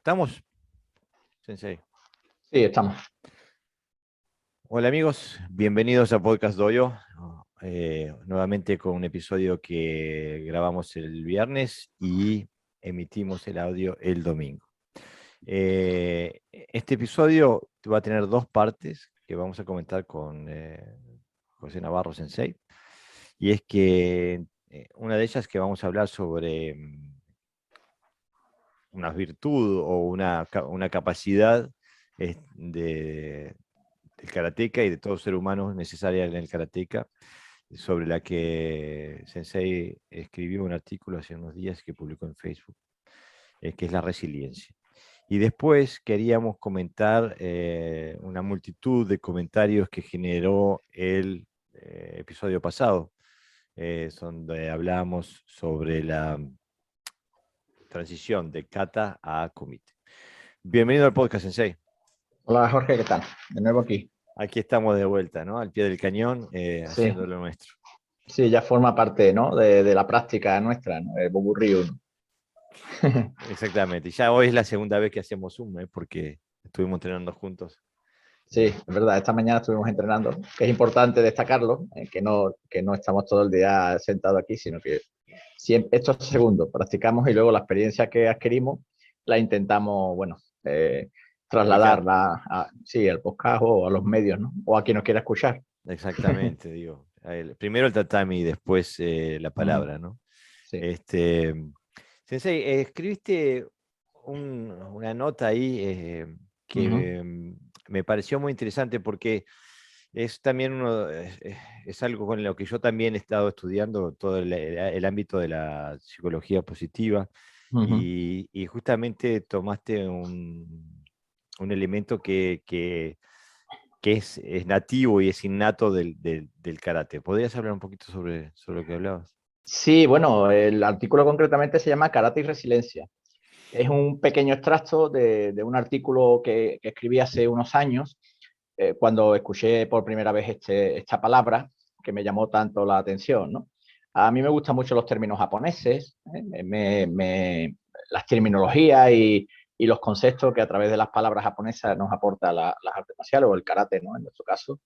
¿Estamos, Sensei? Sí, estamos. Hola amigos, bienvenidos a Podcast Doyo. Nuevamente con un episodio que grabamos el viernes y emitimos el audio el domingo. Este episodio va a tener dos partes que vamos a comentar con José Navarro Sensei. Y es que una de ellas que vamos a hablar sobre una virtud o una capacidad del karateca y de todo ser humano necesaria en el karateca, sobre la que Sensei escribió un artículo hace unos días que publicó en Facebook, que es la resiliencia. Y después queríamos comentar una multitud de comentarios que generó el episodio pasado, donde hablábamos sobre la transición de kata a kumite. Bienvenido al podcast, Sensei. Hola Jorge, ¿qué tal? De nuevo aquí. Aquí estamos de vuelta, ¿no? Al pie del cañón, Sí, haciendo lo nuestro. sí, ya forma parte, ¿no? de la práctica nuestra, ¿no? El Bobu Ryu, ¿no? Exactamente. Y ya hoy es la segunda vez que hacemos Zoom, porque estuvimos entrenando juntos. Sí, es verdad, esta mañana estuvimos entrenando, que es importante destacarlo, que no estamos todo el día sentados aquí, sino que estos segundos practicamos y luego la experiencia que adquirimos la intentamos, bueno, Aplicar. trasladarla sí, al podcast o a los medios, ¿no? O a quien nos quiera escuchar. Exactamente, digo. Primero el tatami y después la palabra, ¿no? Sí. Este, Sensei, escribiste una nota ahí Uh-huh. que me pareció muy interesante porque es también es algo con lo que yo también he estado estudiando, todo el ámbito de la psicología positiva, Uh-huh. y justamente tomaste un elemento que es nativo y es innato del karate. ¿Podrías hablar un poquito sobre lo que hablabas? Sí, bueno, el artículo concretamente se llama Karate y Resiliencia. Es un pequeño extracto de un artículo que escribí hace unos años, cuando escuché por primera vez esta palabra que me llamó tanto la atención, ¿no? A mí me gustan mucho los términos japoneses, las terminologías y los conceptos que a través de las palabras japonesas nos aporta las artes marciales o el karate, ¿no? En nuestro caso.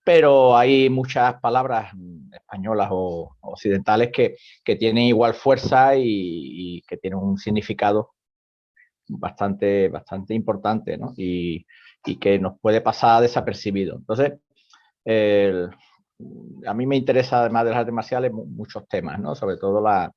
Pero hay muchas palabras españolas o occidentales que tienen igual fuerza y que tienen un significado bastante importante, ¿no? Y que nos puede pasar desapercibido. Entonces, el, a mí me interesa, además de las artes marciales, muchos temas, ¿no? Sobre todo la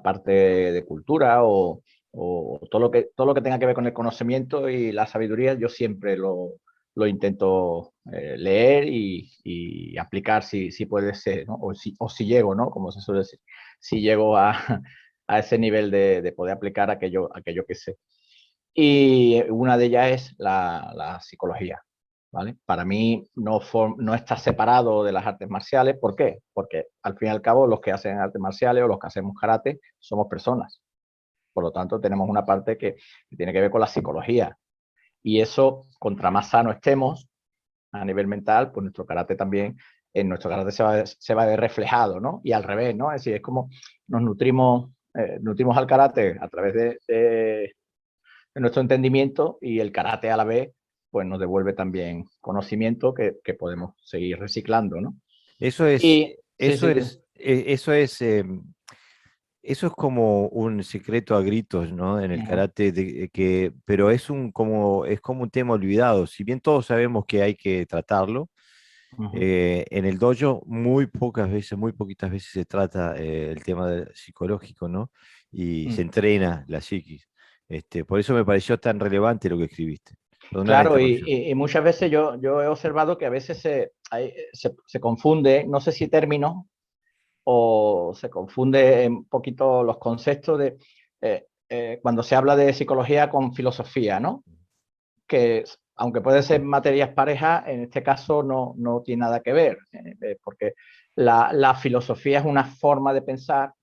parte de cultura o todo lo que tenga que ver con el conocimiento y la sabiduría, yo siempre lo intento leer y aplicar si puede ser, ¿no? O si llego, ¿no? Como se suele decir, si llego a ese nivel de poder aplicar aquello que sé. Y una de ellas es la psicología, ¿vale? Para mí no está separado de las artes marciales. ¿Por qué? Porque al fin y al cabo los que hacen artes marciales o los que hacemos karate somos personas. Por lo tanto, tenemos una parte que tiene que ver con la psicología. Y eso, contra más sano estemos a nivel mental, pues nuestro karate también, en nuestro karate se va a ver reflejado, ¿no? Y al revés, ¿no? Es decir, es como nos nutrimos al karate a través de nuestro entendimiento, y el karate a la vez pues nos devuelve también conocimiento que podemos seguir reciclando, ¿no? Eso es, Y sí, eso sí, dime. es, eso es como un secreto a gritos, ¿no? En el Uh-huh. karate, pero es como un tema olvidado. Si bien todos sabemos que hay que tratarlo, Uh-huh. en el dojo muy pocas veces, muy poquitas veces se trata el tema psicológico, ¿no? Y se Uh-huh. entrena la psiquis. Por eso me pareció tan relevante lo que escribiste. Perdona la Claro, interrupción. y muchas veces yo he observado que a veces se confunde, no sé si términos, o se confunde un poquito los conceptos cuando se habla de psicología con filosofía, ¿no? Que aunque pueden ser materias parejas, en este caso no tiene nada que ver, porque la filosofía es una forma de pensar,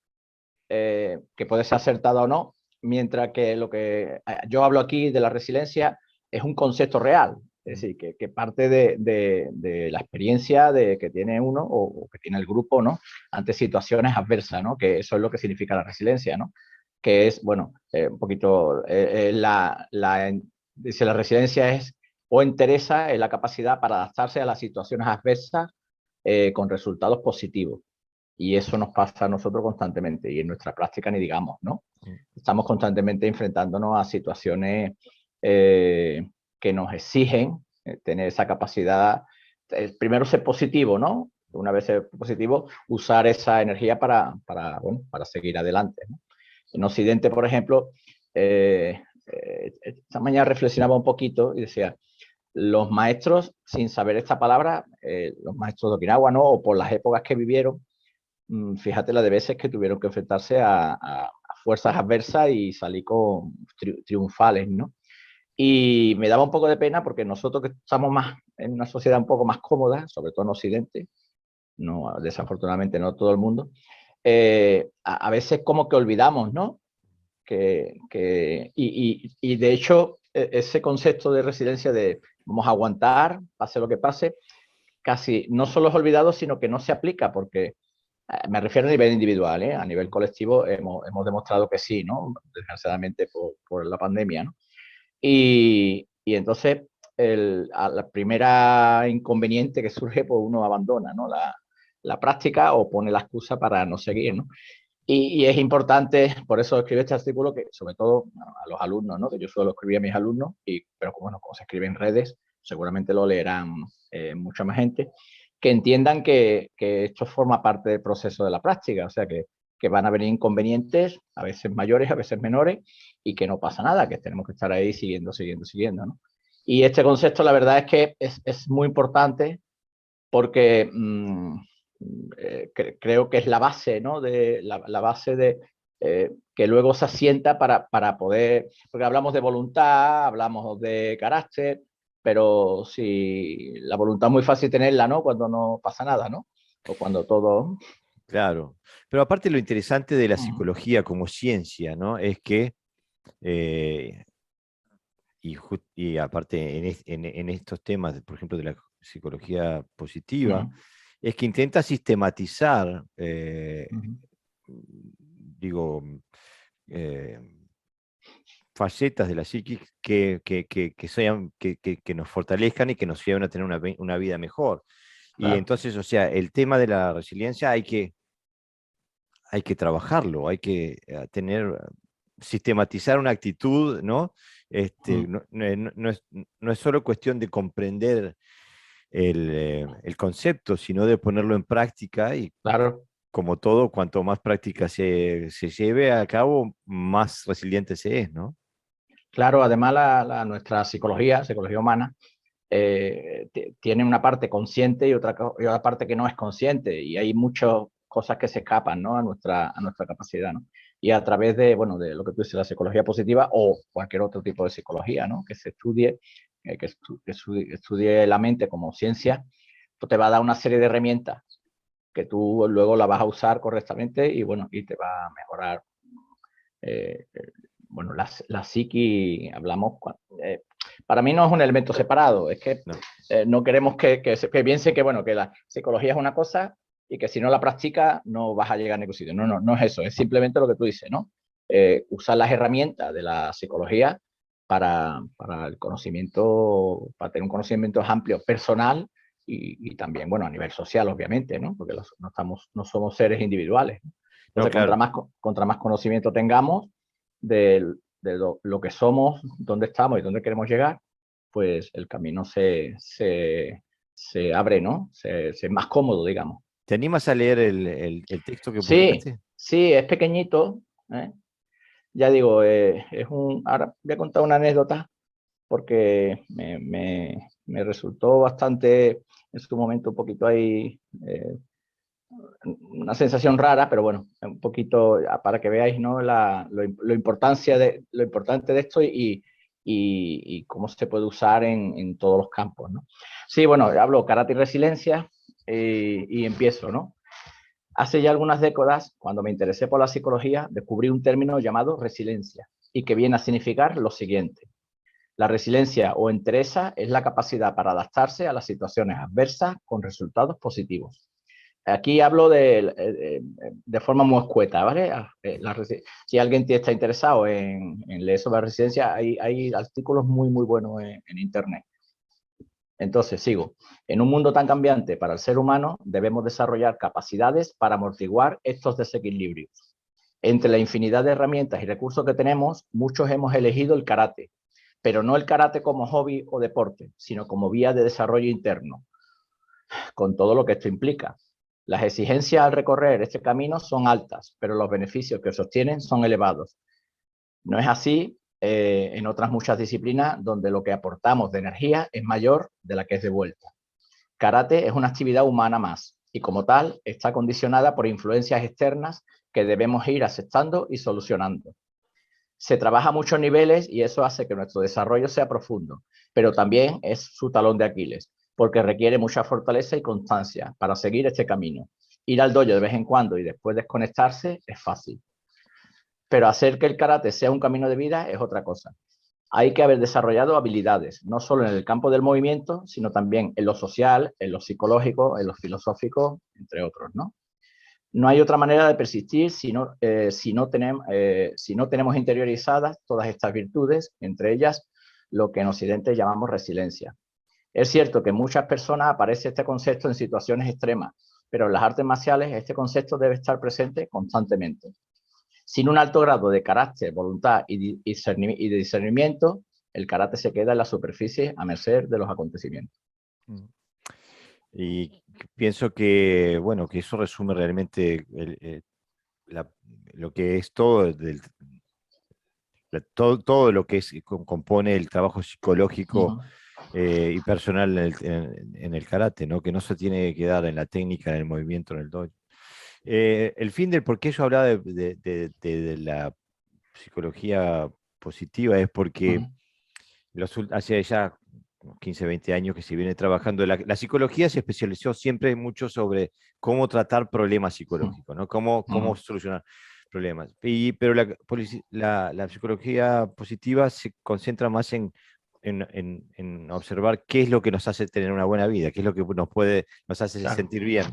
que puede ser acertada o no, mientras que lo que yo hablo aquí de la resiliencia es un concepto real, es decir, que parte de la experiencia que tiene uno o que tiene el grupo, ¿no? Ante situaciones adversas, ¿no? Que eso es lo que significa la resiliencia, ¿no? que es, bueno, un poquito, dice la resiliencia es o entereza es la capacidad para adaptarse a las situaciones adversas con resultados positivos. Y eso nos pasa a nosotros constantemente y en nuestra práctica ni digamos, ¿no? Estamos constantemente enfrentándonos a situaciones que nos exigen tener esa capacidad, primero ser positivo, ¿no? Una vez ser positivo, usar esa energía bueno, para seguir adelante, ¿no? En Occidente, por ejemplo, esta mañana reflexionaba un poquito y decía, los maestros, sin saber esta palabra, los maestros de Okinawa, ¿no? O por las épocas que vivieron, fíjate la de veces que tuvieron que enfrentarse a fuerzas adversas y salir con triunfales, ¿no? Y me daba un poco de pena porque nosotros que estamos más en una sociedad un poco más cómoda, sobre todo en Occidente, no, desafortunadamente no todo el mundo, a veces como que olvidamos, ¿no? Y de hecho, ese concepto de resiliencia de vamos a aguantar, pase lo que pase, casi no solo es olvidado, sino que no se aplica, porque me refiero a nivel individual, ¿eh? A nivel colectivo hemos demostrado que sí, ¿no? Desgraciadamente por la pandemia, ¿no? Y entonces, a la primera inconveniente que surge, pues uno abandona, ¿no? La práctica o pone la excusa para no seguir, ¿no? Y es importante, por eso escribí este artículo, que sobre todo a los alumnos, ¿no? Que yo suelo escribir a mis alumnos, pero bueno, como se escribe en redes, seguramente lo leerán mucha más gente, que entiendan que esto forma parte del proceso de la práctica, o sea que van a venir inconvenientes, a veces mayores, a veces menores, y que no pasa nada, que tenemos que estar ahí siguiendo, ¿no? Y este concepto, la verdad es que es muy importante porque creo que es la base, ¿no? La base de que luego se asienta para poder, porque hablamos de voluntad, hablamos de carácter, pero si la voluntad es muy fácil tenerla, ¿no? Cuando no pasa nada, ¿no? O cuando todo... Claro. Pero aparte lo interesante de la psicología como ciencia, ¿no? Es que, eh, y aparte en estos temas, por ejemplo, de la psicología positiva, es que intenta sistematizar, digo, eh, facetas de la psiquis que nos fortalezcan y que nos lleven a tener una vida mejor. Y Claro. entonces, o sea, el tema de la resiliencia hay que trabajarlo, hay que sistematizar una actitud, ¿no? No es solo cuestión de comprender el concepto, sino de ponerlo en práctica y Claro. como todo, cuanto más práctica se lleve a cabo, más resiliente se es, ¿no? Claro, además nuestra psicología humana, tiene una parte consciente y otra parte que no es consciente, y hay muchas cosas que se escapan, ¿no? a nuestra capacidad, ¿no? Y a través de, bueno, de lo que tú dices, la psicología positiva o cualquier otro tipo de psicología, ¿no? Que se estudie, estudie la mente como ciencia, pues te va a dar una serie de herramientas que tú luego la vas a usar correctamente y, bueno, y te va a mejorar. Eh, bueno, la psiqui, hablamos, para mí no es un elemento separado, es que No, no queremos que piense que, bueno, que la psicología es una cosa y que si no la practicas no vas a llegar a ningún sitio. No, no, no es eso, es simplemente lo que tú dices, ¿no? Usar las herramientas de la psicología para el conocimiento, para tener un conocimiento amplio personal y también, bueno, a nivel social, obviamente, ¿no? Porque no somos seres individuales, ¿no? no, Entonces, claro. contra más conocimiento tengamos de lo que somos, dónde estamos y dónde queremos llegar, pues el camino se abre, ¿no? Es más cómodo, digamos. ¿Te animas a leer el texto que Sí, publicaste? sí, es pequeñito, ¿eh? Ya digo, ahora voy a contar una anécdota porque me resultó bastante, en su momento, un poquito ahí, una sensación rara, pero bueno, un poquito para que veáis, ¿no? Lo importante de esto y cómo se puede usar en todos los campos, ¿no? Sí, bueno, hablo karate y resiliencia y empiezo, ¿no? Hace ya algunas décadas, cuando me interesé por la psicología, descubrí un término llamado resiliencia y que viene a significar lo siguiente. La resiliencia o entereza es la capacidad para adaptarse a las situaciones adversas con resultados positivos. Aquí hablo de forma muy escueta, ¿vale? Si alguien está interesado en leer sobre la residencia, hay artículos muy, muy buenos en Internet. Entonces, sigo. En un mundo tan cambiante para el ser humano, debemos desarrollar capacidades para amortiguar estos desequilibrios. Entre la infinidad de herramientas y recursos que tenemos, muchos hemos elegido el karate, pero no el karate como hobby o deporte, sino como vía de desarrollo interno, con todo lo que esto implica. Las exigencias al recorrer este camino son altas, pero los beneficios que sostienen son elevados. No es así en otras muchas disciplinas donde lo que aportamos de energía es mayor de la que es devuelta. Karate es una actividad humana más y como tal está condicionada por influencias externas que debemos ir aceptando y solucionando. Se trabaja a muchos niveles y eso hace que nuestro desarrollo sea profundo, pero también es su talón de Aquiles, porque requiere mucha fortaleza y constancia para seguir este camino. Ir al dojo de vez en cuando y después desconectarse es fácil, pero hacer que el karate sea un camino de vida es otra cosa. Hay que haber desarrollado habilidades, no solo en el campo del movimiento, sino también en lo social, en lo psicológico, en lo filosófico, entre otros, ¿no? No hay otra manera de persistir si no tenemos interiorizadas todas estas virtudes, entre ellas lo que en Occidente llamamos resiliencia. Es cierto que en muchas personas aparece este concepto en situaciones extremas, pero en las artes marciales este concepto debe estar presente constantemente. Sin un alto grado de carácter, voluntad y de discernimiento, el karate se queda en la superficie a merced de los acontecimientos. Y pienso que, bueno, que eso resume realmente lo que es todo, todo lo que compone el trabajo psicológico y personal en el karate, ¿no? Que no se tiene que dar en la técnica, en el movimiento, en el dojo. El fin del por qué yo hablaba de la psicología positiva es porque hace ya unos 15, 20 años que se viene trabajando. La psicología se especializó siempre mucho sobre cómo tratar problemas psicológicos, ¿no? Cómo solucionar problemas. Pero la psicología positiva se concentra más en observar qué es lo que nos hace tener una buena vida, qué es lo que nos hace sentir bien,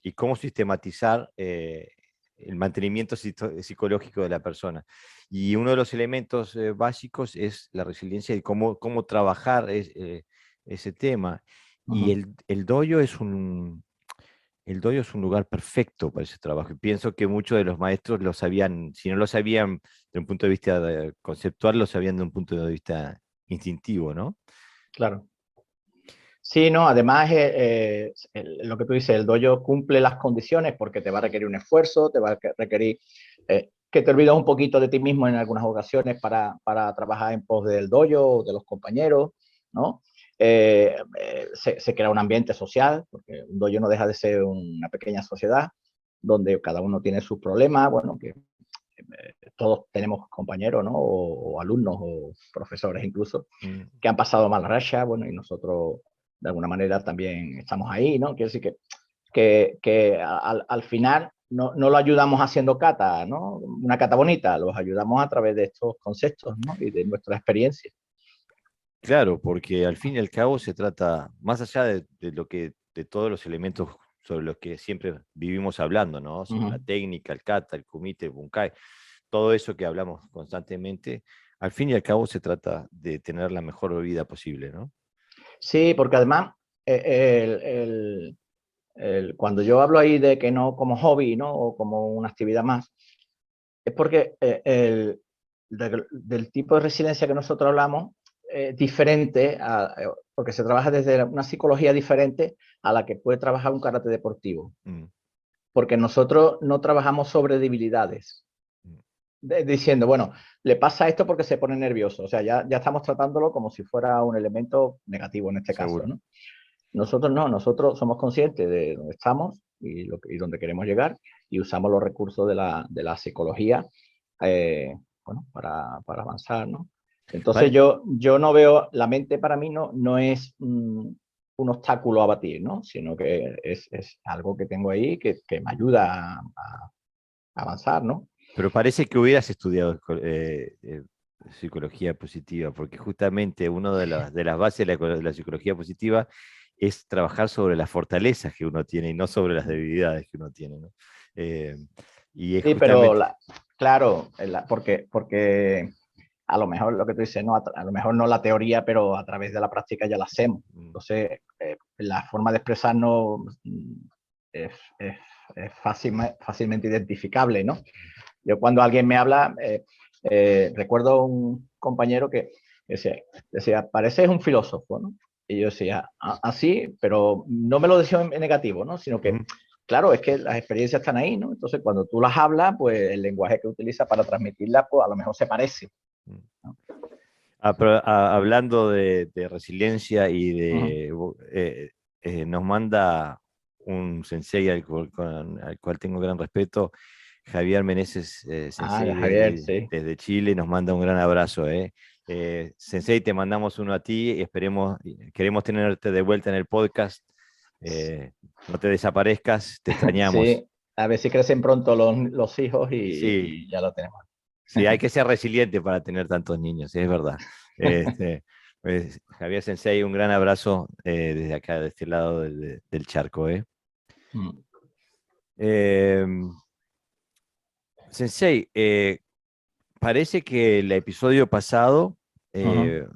y cómo sistematizar el mantenimiento psicológico de la persona. Y uno de los elementos básicos es la resiliencia y cómo trabajar ese tema. Y el dojo el dojo es un lugar perfecto para ese trabajo. Y pienso que muchos de los maestros lo sabían, si no lo sabían desde un punto de vista conceptual, lo sabían de un punto de vista instintivo, ¿no? Claro. Sí, no, además lo que tú dices, el dojo cumple las condiciones porque te va a requerir un esfuerzo, te va a requerir que te olvides un poquito de ti mismo en algunas ocasiones para trabajar en pos del dojo o de los compañeros, ¿no? Se crea un ambiente social, porque un dojo no deja de ser una pequeña sociedad donde cada uno tiene sus problemas, bueno, que todos tenemos compañeros, ¿no? O alumnos o profesores incluso, que han pasado mal racha, bueno, y nosotros de alguna manera también estamos ahí, ¿no? Quiero decir que al final no lo ayudamos haciendo cata, ¿no? Una cata bonita, los ayudamos a través de estos conceptos, ¿no? Y de nuestra experiencia. Claro, porque al fin y al cabo se trata, más allá de todos los elementos sobre los que siempre vivimos hablando, ¿no? Sobre la técnica, el kata, el kumite, el bunkai, todo eso que hablamos constantemente, al fin y al cabo se trata de tener la mejor vida posible, ¿no? Sí, porque además cuando yo hablo ahí de que no como hobby, ¿no? O como una actividad más, es porque del tipo de residencia que nosotros hablamos es diferente, porque se trabaja desde una psicología diferente a la que puede trabajar un karate deportivo. Porque nosotros no trabajamos sobre debilidades. Diciendo, bueno, le pasa esto porque se pone nervioso. O sea, ya estamos tratándolo como si fuera un elemento negativo en este caso, ¿no? Nosotros no, nosotros somos conscientes de dónde estamos y dónde queremos llegar y usamos los recursos de la psicología bueno, para avanzar, ¿no? Entonces yo no veo, la mente para mí no es un obstáculo a batir, ¿no? Sino que es algo que tengo ahí que me ayuda a avanzar, ¿no? Pero parece que hubieras estudiado psicología positiva, porque justamente una de las bases de la psicología positiva es trabajar sobre las fortalezas que uno tiene y no sobre las debilidades que uno tiene, ¿no? Eh, y es Sí, pero justamente... claro, porque a lo mejor lo que tú dices, ¿no? A lo mejor no la teoría, pero a través de la práctica ya la hacemos. Entonces, la forma de expresarnos es, es, es fácilmente identificable, ¿no? Yo cuando alguien me habla, recuerdo un compañero que decía, pareces un filósofo, ¿no? Y yo decía, así, pero no me lo decía en negativo, ¿no? Sino que, claro, es que las experiencias están ahí, ¿no? Entonces, cuando tú las hablas, pues el lenguaje que utilizas para transmitirlas, pues a lo mejor se parece, ¿no? Hablando de resiliencia y Uh -huh. nos manda un sensei al cual tengo gran respeto, Javier Meneses, sensei Javier, sí. desde Chile, nos manda un gran abrazo. Sensei, te mandamos uno a ti y queremos tenerte de vuelta en el podcast. No te desaparezcas, te extrañamos. Sí, a ver si crecen pronto los hijos Sí, y ya lo tenemos. sí, hay que ser resiliente para tener tantos niños, es verdad. Este, pues, Javier Sensei, un gran abrazo desde acá, de este lado del charco. Mm. Eh, Sensei, parece que el episodio pasado Uh -huh.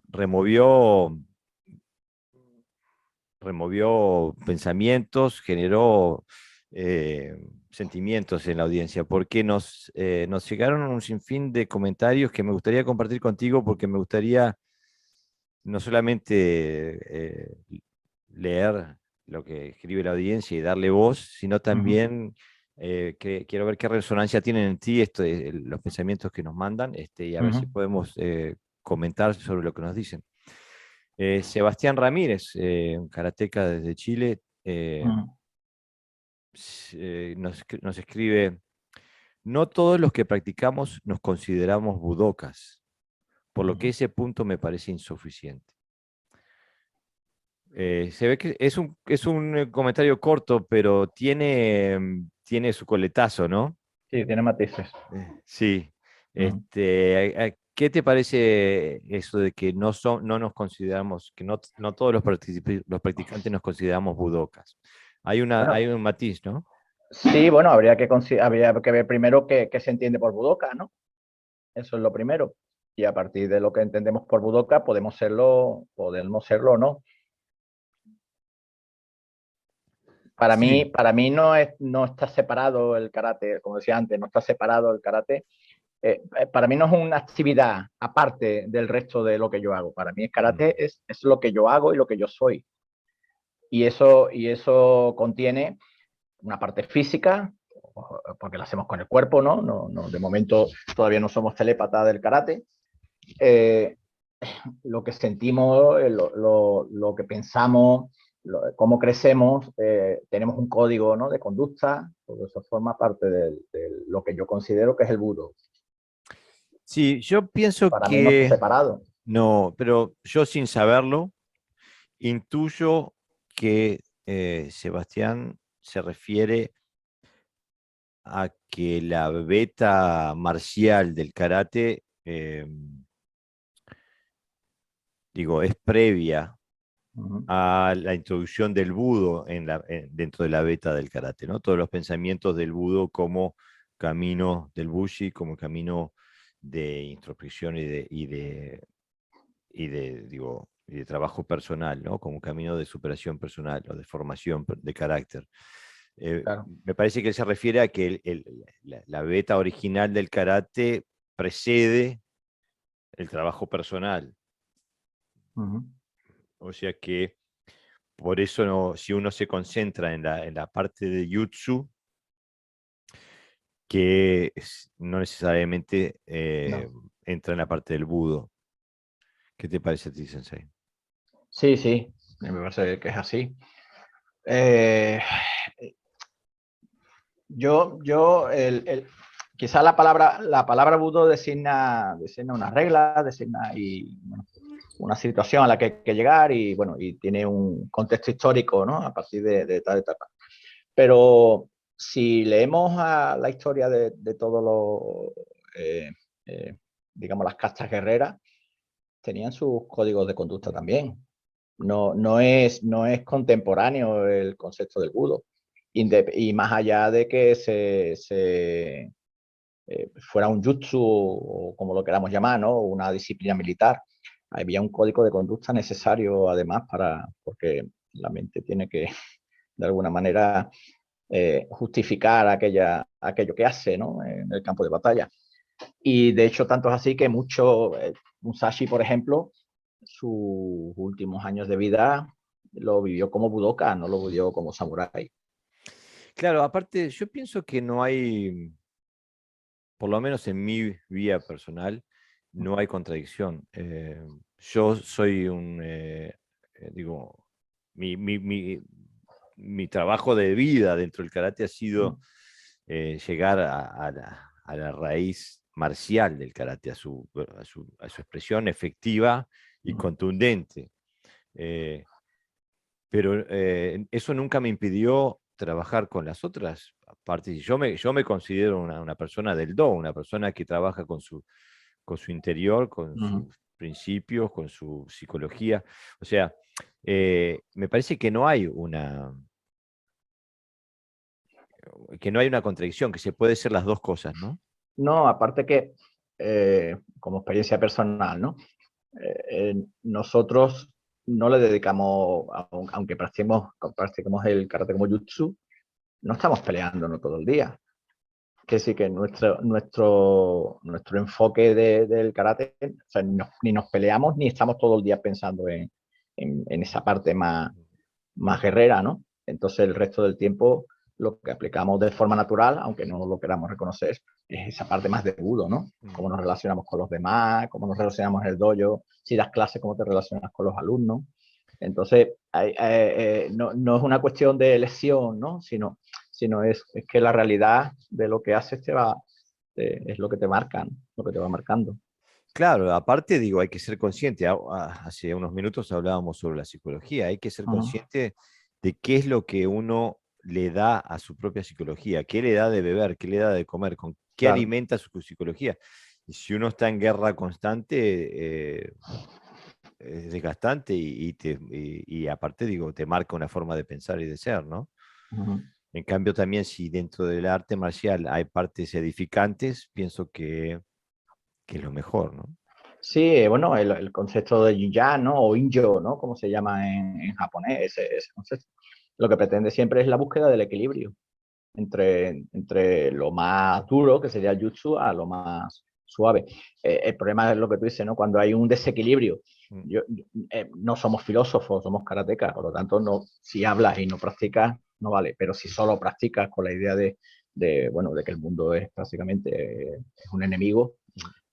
removió pensamientos, generó sentimientos en la audiencia, porque nos llegaron un sinfín de comentarios que me gustaría compartir contigo, porque me gustaría no solamente leer lo que escribe la audiencia y darle voz, sino Uh -huh. también que quiero ver qué resonancia tienen en ti los pensamientos que nos mandan, y a Uh ver si -huh. podemos comentar sobre lo que nos dicen. Sebastián Ramírez, un karateca desde Chile, Uh -huh. nos escribe: no todos los que practicamos nos consideramos budokas, por Uh lo que -huh. ese punto me parece insuficiente. Se ve que es un comentario corto, pero tiene su coletazo, ¿no? Sí, tiene matices. Sí. Uh -huh. ¿Qué te parece eso de que no nos consideramos, que no todos los practicantes nos consideramos budokas? Bueno, Hay un matiz, ¿no? sí, bueno, habría que ver primero qué se entiende por budoka, ¿no? Eso es lo primero. Y a partir de lo que entendemos por budoka, podemos serlo o no. Sí. Para mí no está separado el karate, como decía antes, no está separado el karate. Para mí no es una actividad aparte del resto de lo que yo hago. Para mí el karate es lo que yo hago y lo que yo soy. Y eso contiene una parte física, porque la hacemos con el cuerpo, ¿no? De momento todavía no somos telépatas del karate. Eh, lo que sentimos, lo que pensamos, cómo crecemos, tenemos un código, ¿no? De conducta, todo eso forma parte de lo que yo considero que es el budo. Sí, yo pienso Para mí no está que separado. no, pero yo sin saberlo, intuyo que Sebastián se refiere a que la beta marcial del karate, digo, es previa Uh -huh. a la introducción del budo dentro de la beta del karate, ¿no? Todos los pensamientos del budo como camino del bushi, como camino de introspección y de trabajo personal, ¿no? Como camino de superación personal o de formación de carácter. Claro. Me parece que él se refiere a que la beta original del karate precede el trabajo personal. Uh -huh. O sea que por eso si uno se concentra en la parte de jutsu, que no necesariamente No. entra en la parte del budo. ¿Qué te parece a ti, Sensei? Sí, sí, me parece que es así. Eh, quizá la palabra budo designa una regla, designa bueno, una situación a la que hay que llegar y, bueno, y tiene un contexto histórico, ¿no? A partir de tal etapa. Pero si leemos a la historia de todos los, digamos, las castas guerreras, tenían sus códigos de conducta también. no es contemporáneo el concepto del budo. Y más allá de que fuera un jutsu o como lo queramos llamar, ¿no? Una disciplina militar, había un código de conducta necesario además porque la mente tiene que de alguna manera justificar aquello que hace, ¿no? En el campo de batalla. Y de hecho tanto es así que Musashi, por ejemplo, sus últimos años de vida lo vivió como budoka, no lo vivió como samurái. Claro, aparte, yo pienso que no hay, por lo menos en mi vida personal, no hay contradicción. Yo soy digo, mi trabajo de vida dentro del karate ha sido llegar a la raíz marcial del karate, a su expresión efectiva y contundente. Eh, pero eso nunca me impidió trabajar con las otras partes. Yo me considero una persona del do, una persona que trabaja con su interior, con sus principios, con su psicología. O sea, me parece que no hay una contradicción, que se puede ser las dos cosas, ¿no? No, aparte que, como experiencia personal, ¿no? Nosotros no le dedicamos, aunque practiquemos el karate como jutsu, no estamos peleando no todo el día. Que sí que nuestro enfoque del karate, o sea, ni nos peleamos ni estamos todo el día pensando en esa parte más guerrera, ¿no? Entonces el resto del tiempo lo que aplicamos de forma natural, aunque no lo queramos reconocer, es esa parte más de budo, ¿no? Cómo nos relacionamos con los demás, cómo nos relacionamos en el dojo, si das clases, cómo te relacionas con los alumnos. Entonces, no es una cuestión de lesión, ¿no? Sino es que la realidad de lo que haces es lo que te marcan, lo que te va marcando. Claro, aparte digo, hay que ser consciente. Hace unos minutos hablábamos sobre la psicología. Hay que ser Uh -huh. consciente de qué es lo que uno le da a su propia psicología, qué le da de beber, qué le da de comer, con qué Claro. alimenta su psicología. Y si uno está en guerra constante, es desgastante y aparte digo, te marca una forma de pensar y de ser, ¿no? Uh -huh. En cambio, también si dentro del arte marcial hay partes edificantes, pienso que es lo mejor, ¿no? Sí, bueno, el concepto de yin-yang, ¿no? O injo, ¿no? Como se llama en japonés, ese concepto. Lo que pretende siempre es la búsqueda del equilibrio entre lo más duro, que sería el jutsu, a lo más suave. El problema es lo que tú dices, ¿no? Cuando hay un desequilibrio. Mm. No somos filósofos, somos karatecas, por lo tanto, no, si hablas y no practicas, no vale. Pero si solo practicas con la idea bueno, de que el mundo es prácticamente es un enemigo,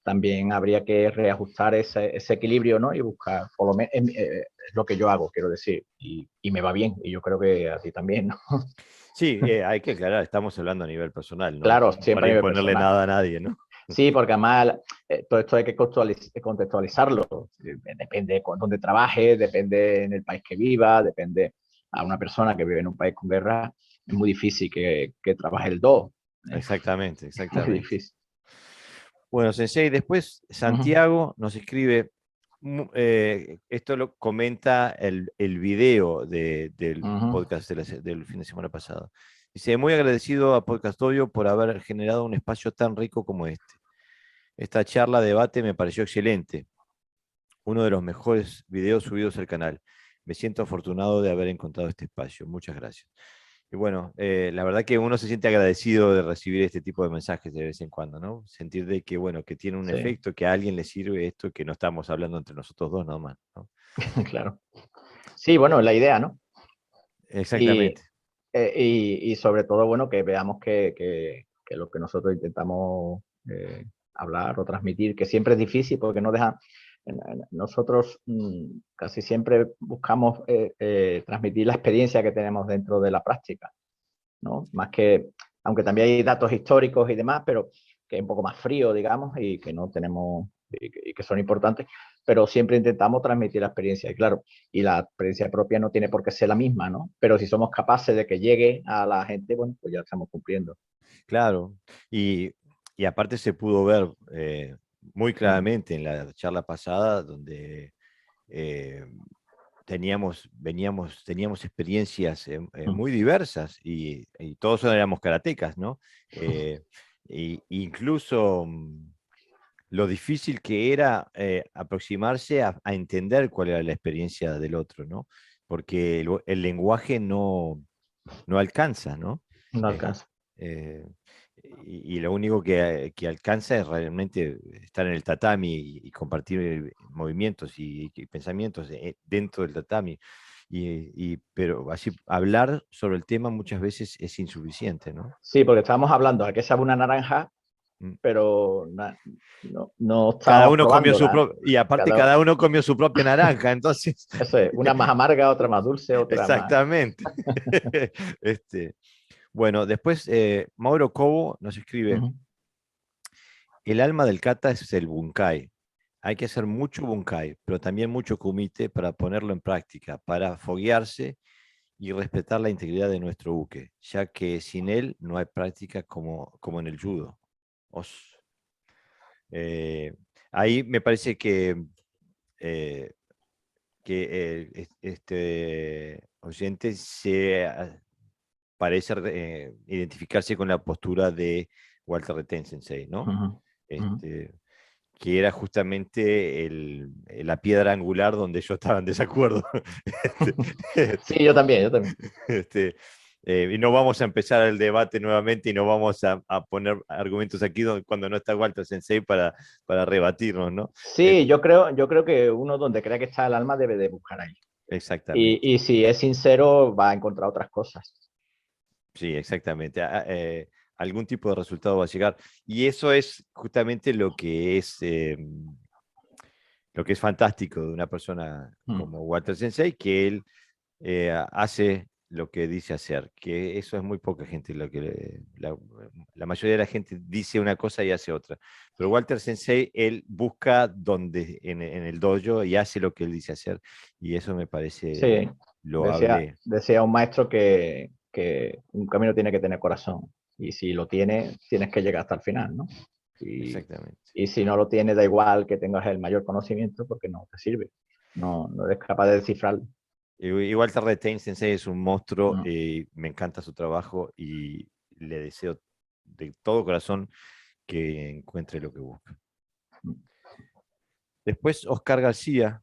también habría que reajustar ese equilibrio, ¿no? Y buscar, por lo menos, es lo que yo hago, quiero decir, y me va bien, y yo creo que a ti también, ¿no? Sí, hay que aclarar, estamos hablando a nivel personal, no Claro, estamos para siempre a nivel imponerle personal. nada a nadie, ¿no? Sí, porque además todo esto hay que contextualizarlo. Depende de dónde trabaje, depende en el país que viva, depende a una persona que vive en un país con guerra, es muy difícil que trabaje el do. Exactamente, Muy exactamente. difícil. Bueno, Sensei, después Uh -huh. Santiago nos escribe, esto lo comenta el video del Uh -huh. podcast del fin de semana pasado. Dice, muy agradecido a Podcast Audio por haber generado un espacio tan rico como este. Esta charla, debate me pareció excelente. Uno de los mejores videos subidos al canal. Me siento afortunado de haber encontrado este espacio. Muchas gracias. Y bueno, la verdad que uno se siente agradecido de recibir este tipo de mensajes de vez en cuando, ¿no? Sentir de que, bueno, que tiene un Sí, efecto, que a alguien le sirve esto, que no estamos hablando entre nosotros dos nomás, ¿no? claro. Sí, bueno, la idea, ¿no? Y, Exactamente. y sobre todo, bueno, que veamos que lo que nosotros intentamos hablar o transmitir, que siempre es difícil porque no dejan. Nosotros casi siempre buscamos transmitir la experiencia que tenemos dentro de la práctica, ¿no? Más que, aunque también hay datos históricos y demás, pero que es un poco más frío, digamos, y que no tenemos, y que son importantes, pero siempre intentamos transmitir la experiencia, y claro, y la experiencia propia no tiene por qué ser la misma, ¿no? Pero si somos capaces de que llegue a la gente, bueno, pues ya estamos cumpliendo. Claro. Y aparte se pudo ver muy Mm. claramente en la charla pasada, donde eh, teníamos experiencias Mm. muy diversas y todos éramos karatecas, ¿no? Incluso lo difícil que era aproximarse a entender cuál era la experiencia del otro, ¿no? Porque el lenguaje no alcanza, ¿no? No Eh, alcanza. eh, y lo único que alcanza es realmente estar en el tatami compartir movimientos y pensamientos dentro del tatami. Pero así hablar sobre el tema muchas veces es insuficiente, ¿no? Sí, porque estábamos hablando a qué sabe una naranja, Mm. pero no Cada estábamos uno comió su probándola. propio, y aparte Cada, cada uno comió su propia naranja, entonces, eso es, una más amarga, otra más dulce, otra más. exactamente. Este, bueno, después Mauro Cobo nos escribe, Ujú. el alma del kata es el bunkai. Hay que hacer mucho bunkai, pero también mucho kumite para ponerlo en práctica, para foguearse y respetar la integridad de nuestro buque, ya que sin él no hay práctica como en el judo. Os. Eh, Ahí me parece eh, que este oyente parece identificarse con la postura de Walter Reten Sensei, ¿no? Ujú. Ujú. Este, que era justamente la piedra angular donde yo estaba en desacuerdo. Este, Sí, yo también, yo también. este, y no vamos a empezar el debate nuevamente y no vamos a poner argumentos aquí cuando no está Walter Sensei para rebatirnos, ¿no? Sí, yo creo que uno donde crea que está el alma debe de buscar ahí. Exactamente, Y si es sincero, va a encontrar otras cosas. sí, exactamente. Algún tipo de resultado va a llegar. Y eso es justamente lo que es fantástico de una persona Mm. como Walter Sensei, que él hace lo que dice hacer, que eso es muy poca gente la mayoría de la gente dice una cosa y hace otra. Pero Walter Sensei, él busca en el dojo y hace lo que él dice hacer. Y eso me parece Sí, decía, loable. decía un maestro que un camino tiene que tener corazón. Y si lo tiene, tienes que llegar hasta el final, ¿no? Y, Exactamente. y si no lo tienes, da igual que tengas el mayor conocimiento porque no te sirve. No eres capaz de descifrarlo. Igual Tarde Sensei es un monstruo, Mm. me encanta su trabajo y le deseo de todo corazón que encuentre lo que busca. Después Oscar García,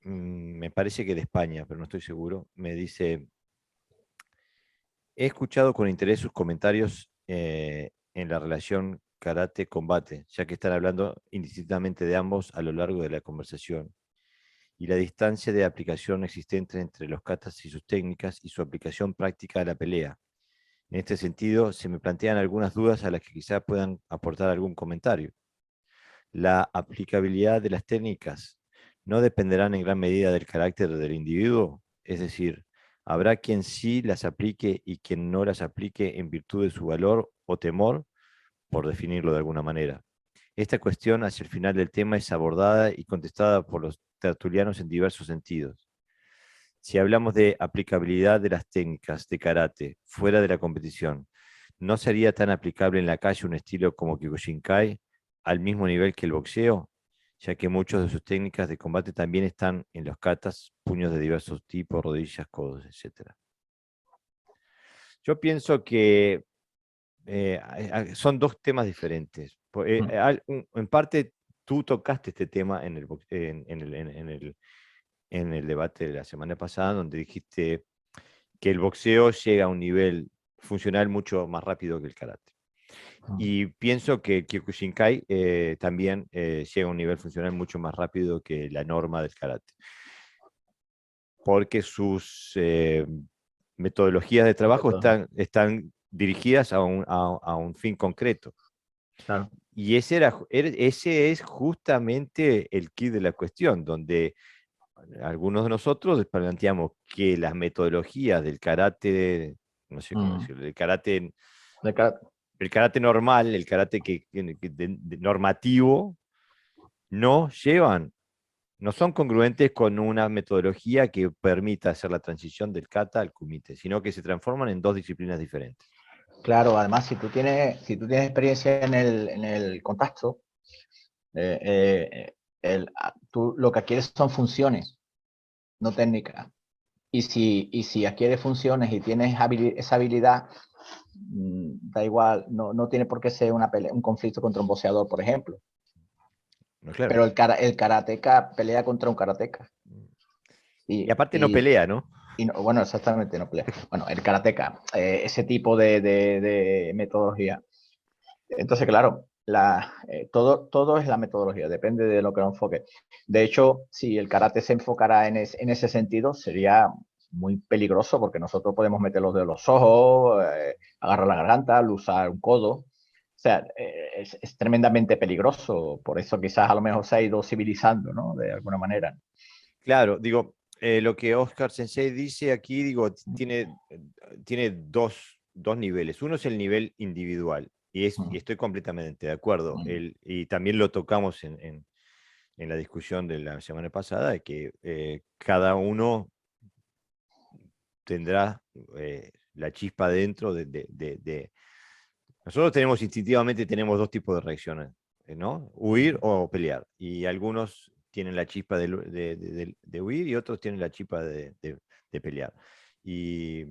me parece que de España, pero no estoy seguro, me dice, he escuchado con interés sus comentarios en la relación karate-combate, ya que están hablando indistintamente de ambos a lo largo de la conversación, y la distancia de aplicación existente entre los katas y sus técnicas y su aplicación práctica a la pelea. En este sentido, se me plantean algunas dudas a las que quizá puedan aportar algún comentario. La aplicabilidad de las técnicas no dependerán en gran medida del carácter del individuo, es decir, habrá quien sí las aplique y quien no las aplique en virtud de su valor o temor, por definirlo de alguna manera. Esta cuestión hacia el final del tema es abordada y contestada por los tertulianos en diversos sentidos. Si hablamos de aplicabilidad de las técnicas de karate fuera de la competición, ¿no sería tan aplicable en la calle un estilo como Kyokushinkai al mismo nivel que el boxeo? Ya que muchas de sus técnicas de combate también están en los katas, puños de diversos tipos, rodillas, codos, etc. Yo pienso que son dos temas diferentes. Mm. En parte, tú tocaste este tema en el debate de la semana pasada, donde dijiste que el boxeo llega a un nivel funcional mucho más rápido que el karate. Mm. Y pienso que Kyokushinkai también llega a un nivel funcional mucho más rápido que la norma del karate, porque sus metodologías de trabajo Método, están dirigidas a un fin concreto. claro. Y ese es justamente el key de la cuestión, donde algunos de nosotros planteamos que las metodologías del karate, no sé cómo Mm. decirlo, De cara- el karate normal, el karate normativo, no llevan, no son congruentes con una metodología que permita hacer la transición del kata al kumite, sino que se transforman en dos disciplinas diferentes. Claro, además, si tú tienes experiencia en el contacto, tú lo que quieres son funciones. no técnica. Y si adquieres funciones y tienes esa habilidad, da igual, no tiene por qué ser un conflicto contra un boxeador, por ejemplo. No, claro. Pero el karateca pelea contra un karateca. Y aparte no pelea, ¿no? Bueno, exactamente, no pelea. Bueno, el karateca, ese tipo de metodología. Entonces, claro, todo es la metodología, depende de lo que lo enfoque. De hecho, si el karate se enfocara en ese sentido, sería muy peligroso porque nosotros podemos meter los dedos en los ojos, agarrar la garganta, usar un codo. O sea, es tremendamente peligroso. Por eso quizás a lo mejor se ha ido civilizando, ¿no? De alguna manera. Claro, digo, lo que Oscar Sensei dice aquí, digo, tiene dos niveles. Uno es el nivel individual, y estoy completamente de acuerdo. Y también lo tocamos en la discusión de la semana pasada, de que cada uno tendrá la chispa dentro Nosotros instintivamente tenemos dos tipos de reacciones, ¿no? Huir o pelear. Y algunos tienen la chispa de huir y otros tienen la chispa de pelear. Y,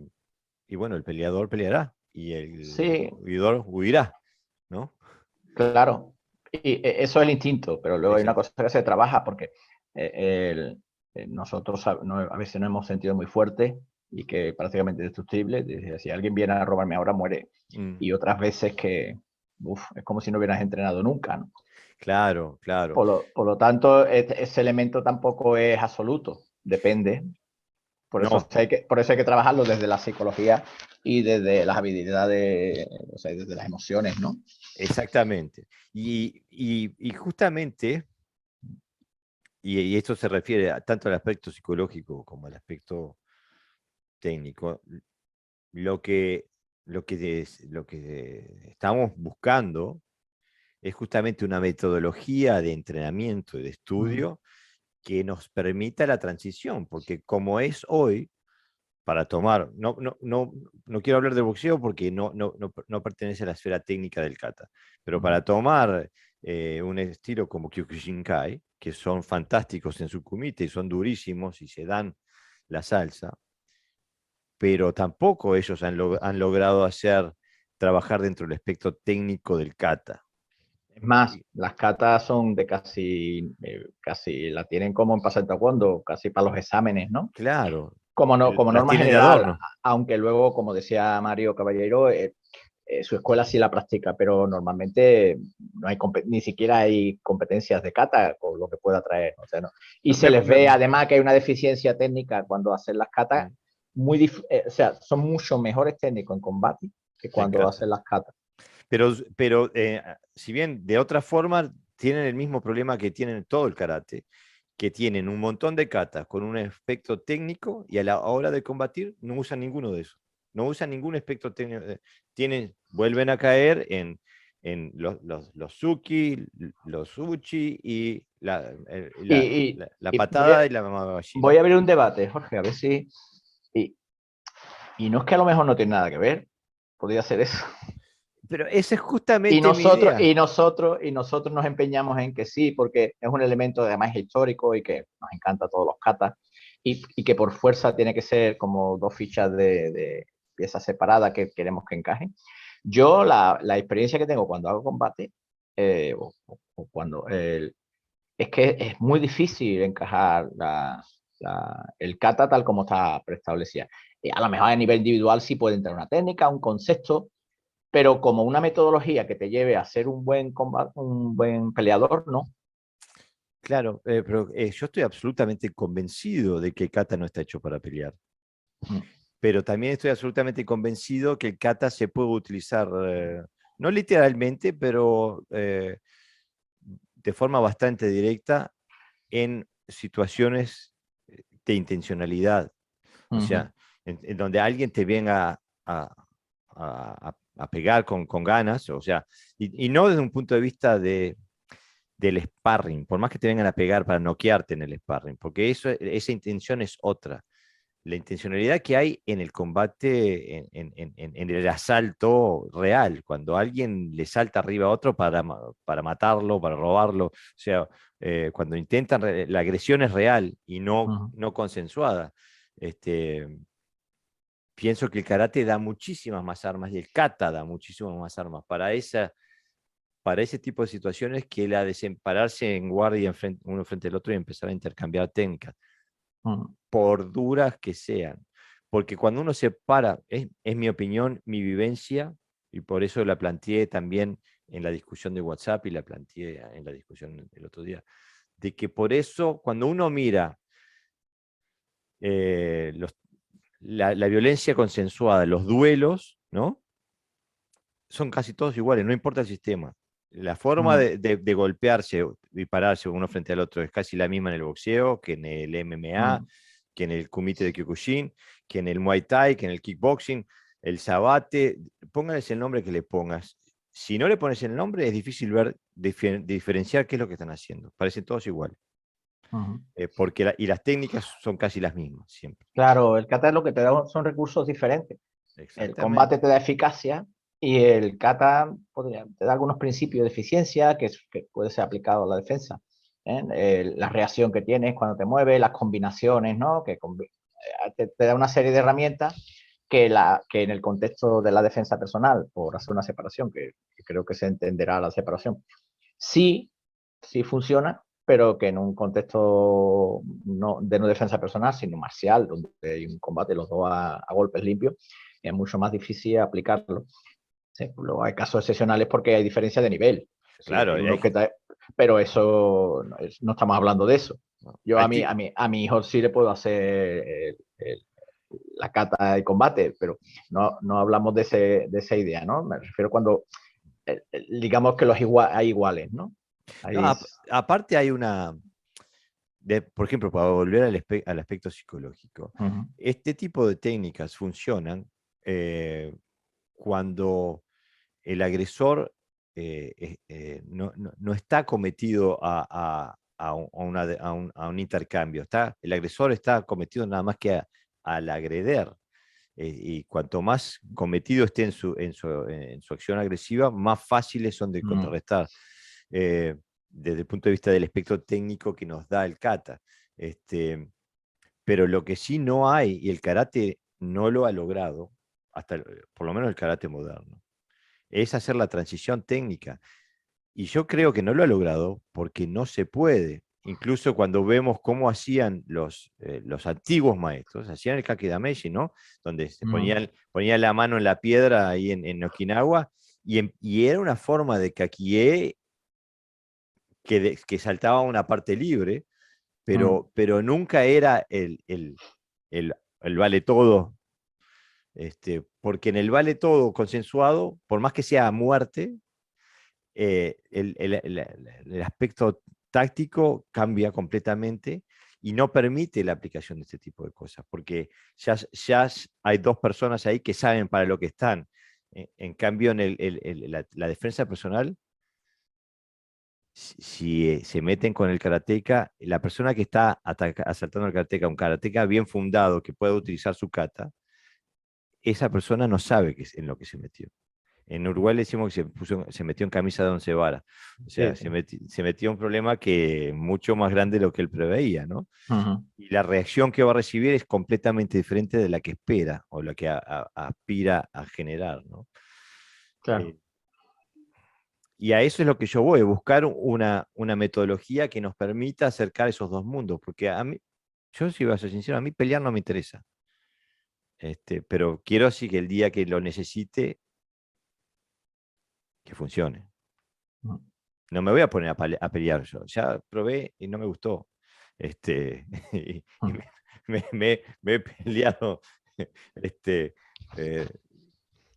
y bueno, el peleador peleará y el Sí, huidor huirá, ¿no? claro. Y eso es el instinto, pero luego hay una Exacto. cosa que se trabaja porque nosotros a veces nos hemos sentido muy fuertes y que prácticamente destructible. Dice, si alguien viene a robarme ahora, muere. Mm, Y otras veces que es como si no hubieras entrenado nunca, ¿no? claro, claro. Por lo tanto, ese elemento tampoco es absoluto, depende. No, Por eso hay que trabajarlo desde la psicología y desde las habilidades, o sea, desde las emociones, ¿no? exactamente. Y justamente, y esto se refiere tanto al aspecto psicológico como al aspecto técnico, lo que, lo que estamos buscando es justamente una metodología de entrenamiento y de Mm. estudio que nos permita la transición, porque como es hoy, para tomar, no quiero hablar de boxeo porque no pertenece a la esfera técnica del kata, pero para tomar un estilo como Kyokushinkai, que son fantásticos en su kumite y son durísimos y se dan la salsa, pero tampoco ellos han logrado hacer trabajar dentro del espectro técnico del kata. Es más, las catas son de casi la tienen como en pasar taekwondo, casi para los exámenes, ¿no? Claro, Como las norma tienen de general, adorno. aunque luego, como decía Mario Caballero, su escuela sí la practica, pero normalmente no hay ni siquiera hay competencias de kata con lo que pueda traer. O sea, ¿no? Y No, se les ve además que hay una deficiencia técnica cuando hacen las katas, mm, o sea, son mucho mejores técnicos en combate que en cuando kata. hacen las katas. Pero si bien de otra forma tienen el mismo problema que tienen todo el karate, que tienen un montón de katas con un aspecto técnico y a la hora de combatir no usan ninguno de esos. No usan ningún aspecto técnico. Vuelven a caer en los suki, los uchi y Y, la y voy, a, patada y la voy mamagashira. a abrir un debate, Jorge, a ver si... Y, y no es que a lo mejor no tiene nada que ver, podría ser eso. Pero esa es Y justamente mi nosotros, idea. y nosotros, y nosotros nos empeñamos en que sí, porque es un elemento además histórico y que nos encanta a todos los katas, y que por fuerza tiene que ser como dos fichas de piezas separadas que queremos que encajen. Yo la experiencia que tengo cuando hago combate, o cuando es que es muy difícil encajar el kata tal como está preestablecida. A lo mejor a nivel individual sí puede entrar una técnica, un concepto, pero como una metodología que te lleve a ser un buen peleador, ¿no? Claro, pero yo estoy absolutamente convencido de que el kata no está hecho para pelear. Mm. Pero también estoy absolutamente convencido que el kata se puede utilizar, no literalmente, pero de forma bastante directa en situaciones de intencionalidad. O Uh-huh. sea, en donde alguien te venga a pegar con ganas, o sea, y no desde un punto de vista del sparring, por más que te vengan a pegar para noquearte en el sparring, porque esa intención es otra. la intencionalidad que hay en el combate, en el asalto real, cuando alguien le salta arriba a otro para matarlo, para robarlo, o sea, cuando intentan, la agresión es real y Ujú, no consensuada. Este, pienso que el karate da muchísimas más armas y el kata da muchísimas más armas para ese tipo de situaciones que la de pararse en guardia uno frente al otro y empezar a intercambiar técnicas, ujú, por duras que sean. Porque cuando uno se para, es mi opinión, mi vivencia, y por eso la planteé también en la discusión de WhatsApp y la planteé en la discusión el otro día, de que por eso cuando uno mira la violencia consensuada, los duelos, ¿no? Son casi todos iguales, no importa el sistema. La forma ujú, de golpearse y pararse uno frente al otro es casi la misma en el boxeo, que en el MMA, ujú, que en el kumite de Kyokushin, que en el Muay Thai, que en el kickboxing, el sabate, póngales el nombre que le pongas. Si no le pones el nombre, es difícil ver, diferenciar qué es lo que están haciendo. Parecen todos iguales. ujú. Porque y las técnicas son casi las mismas, siempre. Claro, el kata lo que te da son recursos diferentes. El combate Exactamente. te da eficacia y el kata te da algunos principios de eficiencia que puede ser aplicado a la defensa. ¿Eh? La reacción que tienes cuando te mueves, las combinaciones, ¿no? Te da una serie de herramientas que en el contexto de la defensa personal, por hacer una separación, que creo que se entenderá la separación, sí, sí funciona, pero que en un contexto de no defensa personal, sino marcial, donde hay un combate los dos a golpes limpios, es mucho más difícil aplicarlo. Sí, luego hay casos excepcionales porque hay diferencia de nivel. Sí, Claro, hay uno que pero eso no estamos hablando de eso. no, Yo a mi hijo sí le puedo hacer la cata de combate, pero no hablamos de esa idea, ¿no? Me refiero cuando digamos que hay iguales, ¿no? no, Hay, aparte hay una, por ejemplo, para volver al aspecto psicológico, uh-huh, este tipo de técnicas funcionan cuando el agresor no está cometido a un intercambio. El agresor está cometido nada más que al agreder. Y cuanto más cometido esté en su acción agresiva, más fáciles son de uh-huh, contrarrestar. Eh, desde el punto de vista del espectro técnico que nos da el kata. Este, pero lo que sí no hay, y el karate no lo ha logrado, por lo menos el karate moderno, es hacer la transición técnica. Y yo creo que no lo ha logrado porque no se puede. Incluso cuando vemos cómo hacían los antiguos maestros, hacían el kakedameshi, ¿no? Donde se uh-huh, ponía la mano en la piedra ahí en Okinawa, y era una forma de kakie que saltaba a una parte libre, uh-huh, pero nunca era el vale todo, porque en el vale todo consensuado, por más que sea a muerte, el aspecto táctico cambia completamente y no permite la aplicación de este tipo de cosas, porque ya hay dos personas ahí que saben para lo que están. En cambio, la defensa personal, si se meten con el karateca, la persona que está asaltando al karateca, un karateca bien fundado que pueda utilizar su kata, esa persona no sabe en lo que se metió. En Uruguay le decimos que se metió en camisa de once varas. O sí, sea, sí, se metió un problema que mucho más grande de lo que él preveía, ¿no? uh-huh, Y la reacción que va a recibir es completamente diferente de la que espera o la que aspira a generar, ¿no? claro. Eh, y a eso es lo que yo voy, buscar una metodología que nos permita acercar esos dos mundos, porque a mí, yo si voy a ser sincero, a mí pelear no me interesa. Pero quiero así que el día que lo necesite, que funcione. Uh-huh, No me voy a poner a pelear yo. Ya probé y no me gustó. Y uh-huh. me he peleado este, eh,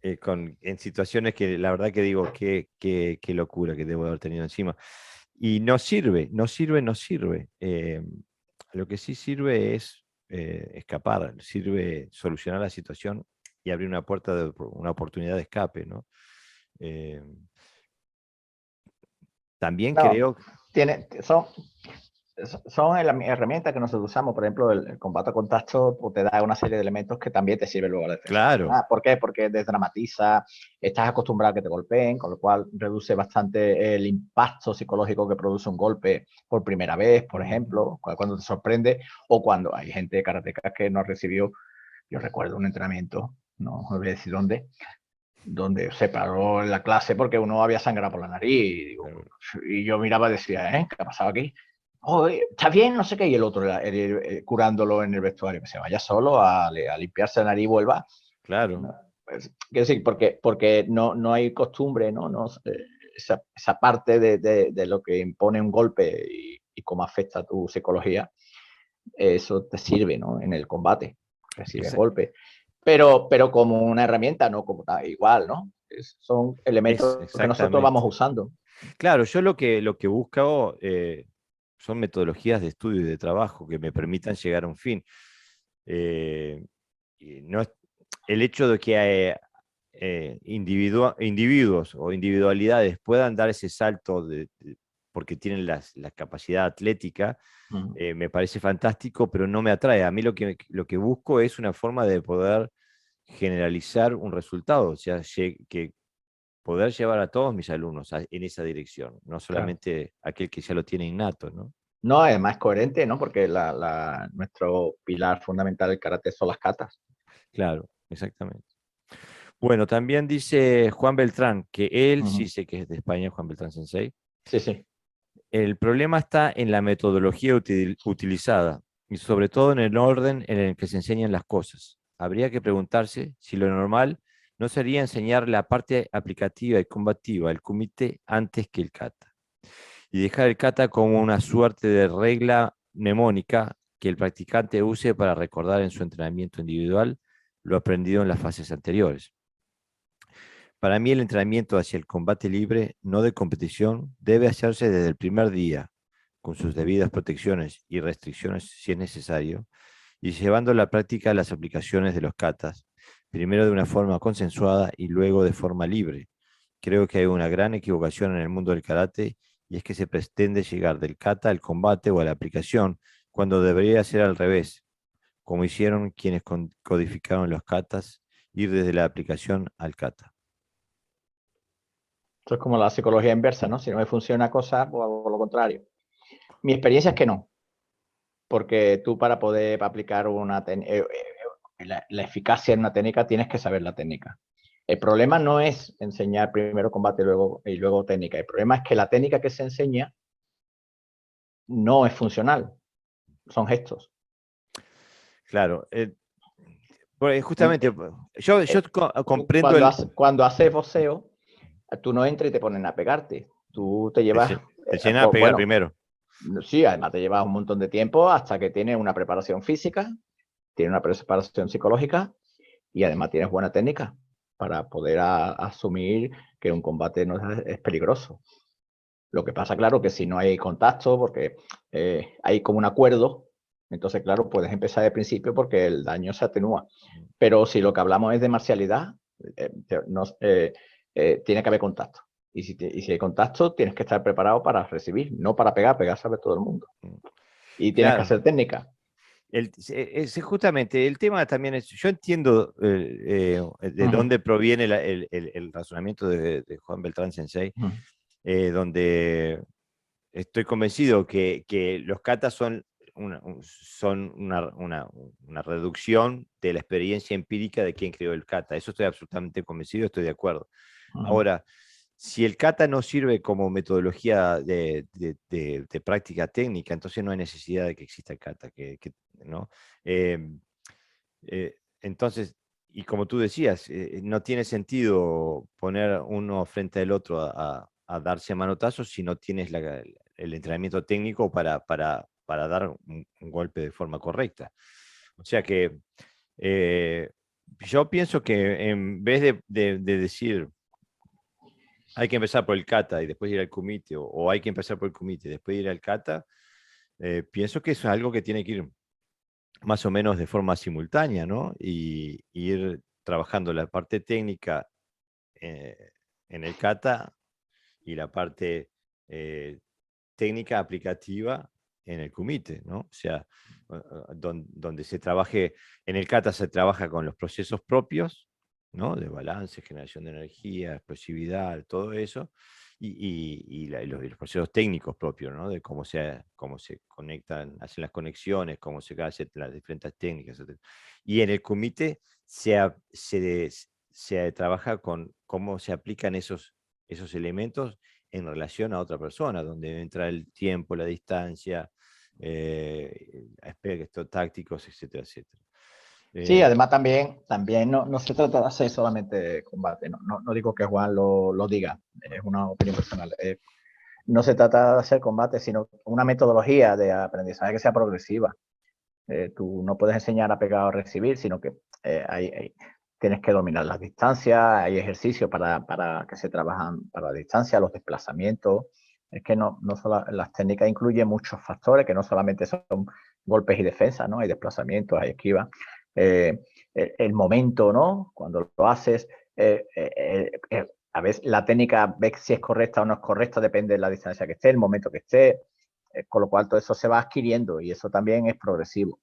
en situaciones que la verdad que digo, qué locura que debo haber tenido encima. Y no sirve, no sirve, no sirve. Lo que sí sirve es escapar, sirve solucionar la situación y abrir una puerta de una oportunidad de escape, ¿no? Eh, también No, creo, tiene, son, son herramientas que nosotros usamos. Por ejemplo, el combate a contacto pues, te da una serie de elementos que también te sirven luego a la defensa Claro, personal. ¿Por qué? Porque desdramatiza, estás acostumbrado a que te golpeen, con lo cual reduce bastante el impacto psicológico que produce un golpe por primera vez, por ejemplo, cuando te sorprende, o cuando hay gente de karatecas que no recibió. Yo recuerdo un entrenamiento, no voy a decir dónde, donde se paró en la clase porque uno había sangrado por la nariz. Y yo miraba y decía, ¿qué ha pasado aquí? Oh, ¿está bien? No sé qué. Y el otro curándolo en el vestuario. Que se vaya solo a limpiarse la nariz y vuelva. claro. No, pues, quiero decir, porque no hay costumbre, ¿no? Esa parte de lo que impone un golpe y cómo afecta a tu psicología, eso te sirve, ¿no? En el combate. Recibes golpes. Pero como una herramienta, no como tal, igual, ¿no? Son elementos que nosotros vamos Exactamente. usando. Claro, yo lo que busco son metodologías de estudio y de trabajo que me permitan llegar a un fin. Y no el hecho de que individuos o individualidades puedan dar ese salto porque tienen la capacidad atlética, me parece fantástico, pero no me atrae. A mí lo que busco es una forma de poder generalizar un resultado, o sea, que poder llevar a todos mis alumnos en esa dirección, no Claro. solamente aquel que ya lo tiene innato, ¿no? No, además coherente, ¿no? Porque nuestro pilar fundamental del karate son las katas. Claro, exactamente. Bueno, también dice Juan Beltrán, que él sí sé que es de España, Juan Beltrán Sensei. Sí, sí. El problema está en la metodología utilizada y sobre todo en el orden en el que se enseñan las cosas. Habría que preguntarse si lo normal no sería enseñar la parte aplicativa y combativa, el kumite, antes que el kata. Y dejar el kata como una suerte de regla mnemónica que el practicante use para recordar en su entrenamiento individual lo aprendido en las fases anteriores. Para mí el entrenamiento hacia el combate libre, no de competición, debe hacerse desde el primer día, con sus debidas protecciones y restricciones si es necesario, y llevando a la práctica las aplicaciones de los katas, primero de una forma consensuada y luego de forma libre. Creo que hay una gran equivocación en el mundo del karate y es que se pretende llegar del kata al combate o a la aplicación, cuando debería ser al revés, como hicieron quienes codificaron los katas, ir desde la aplicación al kata. Esto es como la psicología inversa, ¿no? Si no me funciona una cosa, pues hago lo contrario. Mi experiencia es que no, porque tú para poder aplicar la eficacia en una técnica tienes que saber la técnica. El problema no es enseñar primero combate y luego técnica. El problema es que la técnica que se enseña no es funcional, son gestos. Claro, justamente, Eh, yo comprendo Cuando haces boxeo, tú no entras y te ponen a pegarte. Tú te llevas, te llenan a pegar bueno, primero. sí, además te llevas un montón de tiempo hasta que tienes una preparación física, tienes una preparación psicológica y además tienes buena técnica para poder asumir que un combate no es peligroso. Lo que pasa, claro, que si no hay contacto, porque hay como un acuerdo, entonces, claro, puedes empezar de principio porque el daño se atenúa. Pero si lo que hablamos es de marcialidad, tiene que haber contacto. Y si hay contacto, tienes que estar preparado para recibir, no para pegar, pegar sabe todo el mundo. Y tienes que Claro, hacer técnica. justamente el tema también es, yo entiendo de dónde proviene el razonamiento de Juan Beltrán Sensei, donde estoy convencido que los katas son una reducción de la experiencia empírica de quien creó el kata. Eso estoy absolutamente convencido, estoy de acuerdo. Ahora, si el kata no sirve como metodología de práctica técnica, entonces no hay necesidad de que exista el kata, ¿no? Entonces, y como tú decías, no tiene sentido poner uno frente al otro a darse manotazos si no tienes el entrenamiento técnico para dar un golpe de forma correcta. O sea que yo pienso que en vez de decir hay que empezar por el kata y después ir al kumite, o hay que empezar por el kumite y después ir al kata, pienso que eso es algo que tiene que ir más o menos de forma simultánea, ¿no? Y ir trabajando la parte técnica en el kata y la parte técnica aplicativa en el kumite, ¿no? O sea, donde se trabaje, en el kata se trabaja con los procesos propios, ¿no? De balance, generación de energía, explosividad, todo eso, y los procesos técnicos propios, ¿no? De cómo se conectan, hacen las conexiones, cómo se hacen las diferentes técnicas, etc. Y en el kumite se trabaja con cómo se aplican esos elementos en relación a otra persona, donde entra el tiempo, la distancia, aspectos tácticos, etcétera, etcétera. Sí, además también no se trata de hacer solamente combate, no digo que Juan lo diga, es una opinión personal. No se trata de hacer combate, sino una metodología de aprendizaje que sea progresiva. Tú no puedes enseñar a pegar o recibir, sino que tienes que dominar las distancias, hay ejercicios para que se trabajan para la distancia, los desplazamientos. Es que no solo las técnicas incluyen muchos factores, que no solamente son golpes y defensas, ¿no? Hay desplazamientos, hay esquivas. El momento, ¿no? Cuando lo haces, a veces la técnica ves si es correcta o no es correcta, depende de la distancia que esté, el momento que esté, con lo cual todo eso se va adquiriendo y eso también es progresivo.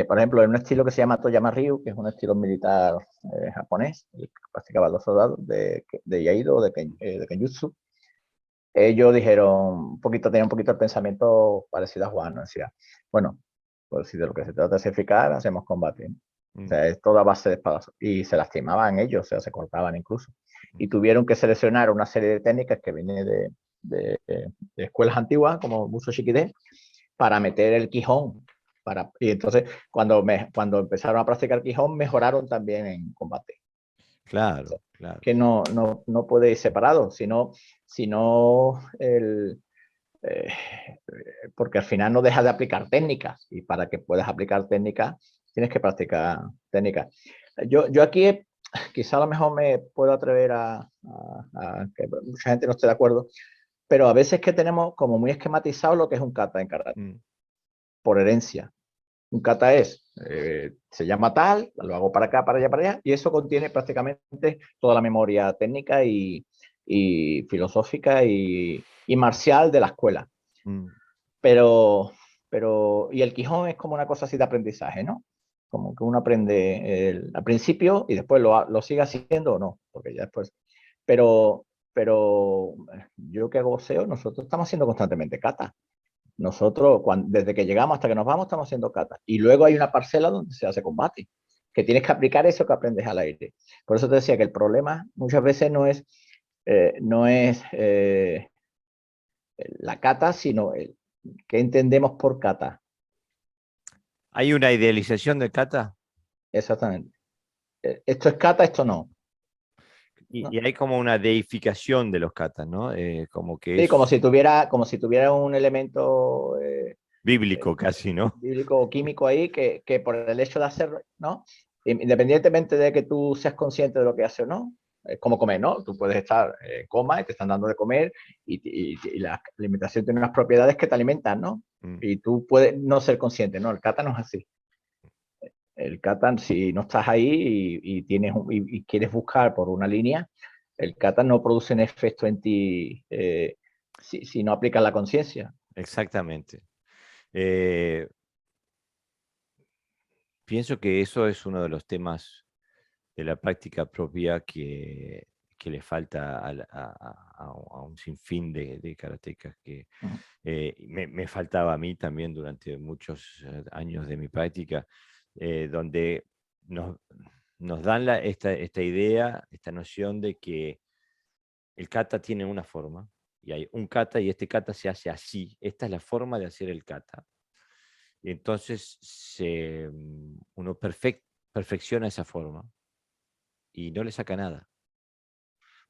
Por ejemplo, en un estilo que se llama Toyama Ryu, que es un estilo militar japonés, que practicaban los soldados de Iaido, de Kenjutsu, ellos dijeron, tenían un poquito el pensamiento parecido a Juan, ¿no? Decía, bueno, pues si de lo que se trata es eficaz, hacemos combate. O sea, es toda base de espadas. Y se lastimaban ellos, o sea, se cortaban incluso. Y tuvieron que seleccionar una serie de técnicas que vienen de escuelas antiguas, como Muso Shikide, para meter el Quijón. Y entonces, cuando empezaron a practicar Quijón, mejoraron también en combate. Claro, claro. Que no puede ir separado, sino eh, porque al final no deja de aplicar técnicas y para que puedas aplicar técnicas tienes que practicar técnicas. Yo aquí quizá a lo mejor me puedo atrever a que mucha gente no esté de acuerdo, pero a veces que tenemos como muy esquematizado lo que es un kata en karate, por herencia. Un kata se llama tal, lo hago para acá, para allá, y eso contiene prácticamente toda la memoria técnica y filosófica y marcial de la escuela. Pero, y el Quijón es como una cosa así de aprendizaje, ¿no? Como que uno aprende al principio y después lo sigue haciendo o no, porque ya después. Pero, yo que hago boxeo, nosotros estamos haciendo constantemente kata. Nosotros, desde que llegamos hasta que nos vamos, estamos haciendo kata. Y luego hay una parcela donde se hace combate, que tienes que aplicar eso que aprendes al aire. Por eso te decía que el problema muchas veces no es la kata, sino qué entendemos por kata. ¿Hay una idealización de kata? Exactamente. Esto es kata, esto no. Y hay como una deificación de los katas, ¿no? Como que Sí, es como si tuviera un elemento bíblico casi, ¿no? bíblico o químico ahí que por el hecho de hacerlo, ¿no? Independientemente de que tú seas consciente de lo que haces o no, es como comer, ¿no? Tú puedes estar en coma y te están dando de comer y la alimentación tiene unas propiedades que te alimentan, ¿no? Y tú puedes no ser consciente, ¿no? El kata no es así. El kata, si no estás ahí y quieres buscar por una línea, el kata no produce un efecto en ti si no aplicas la conciencia. Exactamente. Pienso que eso es uno de los temas de la práctica propia que le falta a un sinfín de karatecas que me faltaba a mí también durante muchos años de mi práctica, donde nos dan esta idea, esta noción de que el kata tiene una forma, y hay un kata y este kata se hace así, esta es la forma de hacer el kata. Y entonces uno perfecciona esa forma y no le saca nada.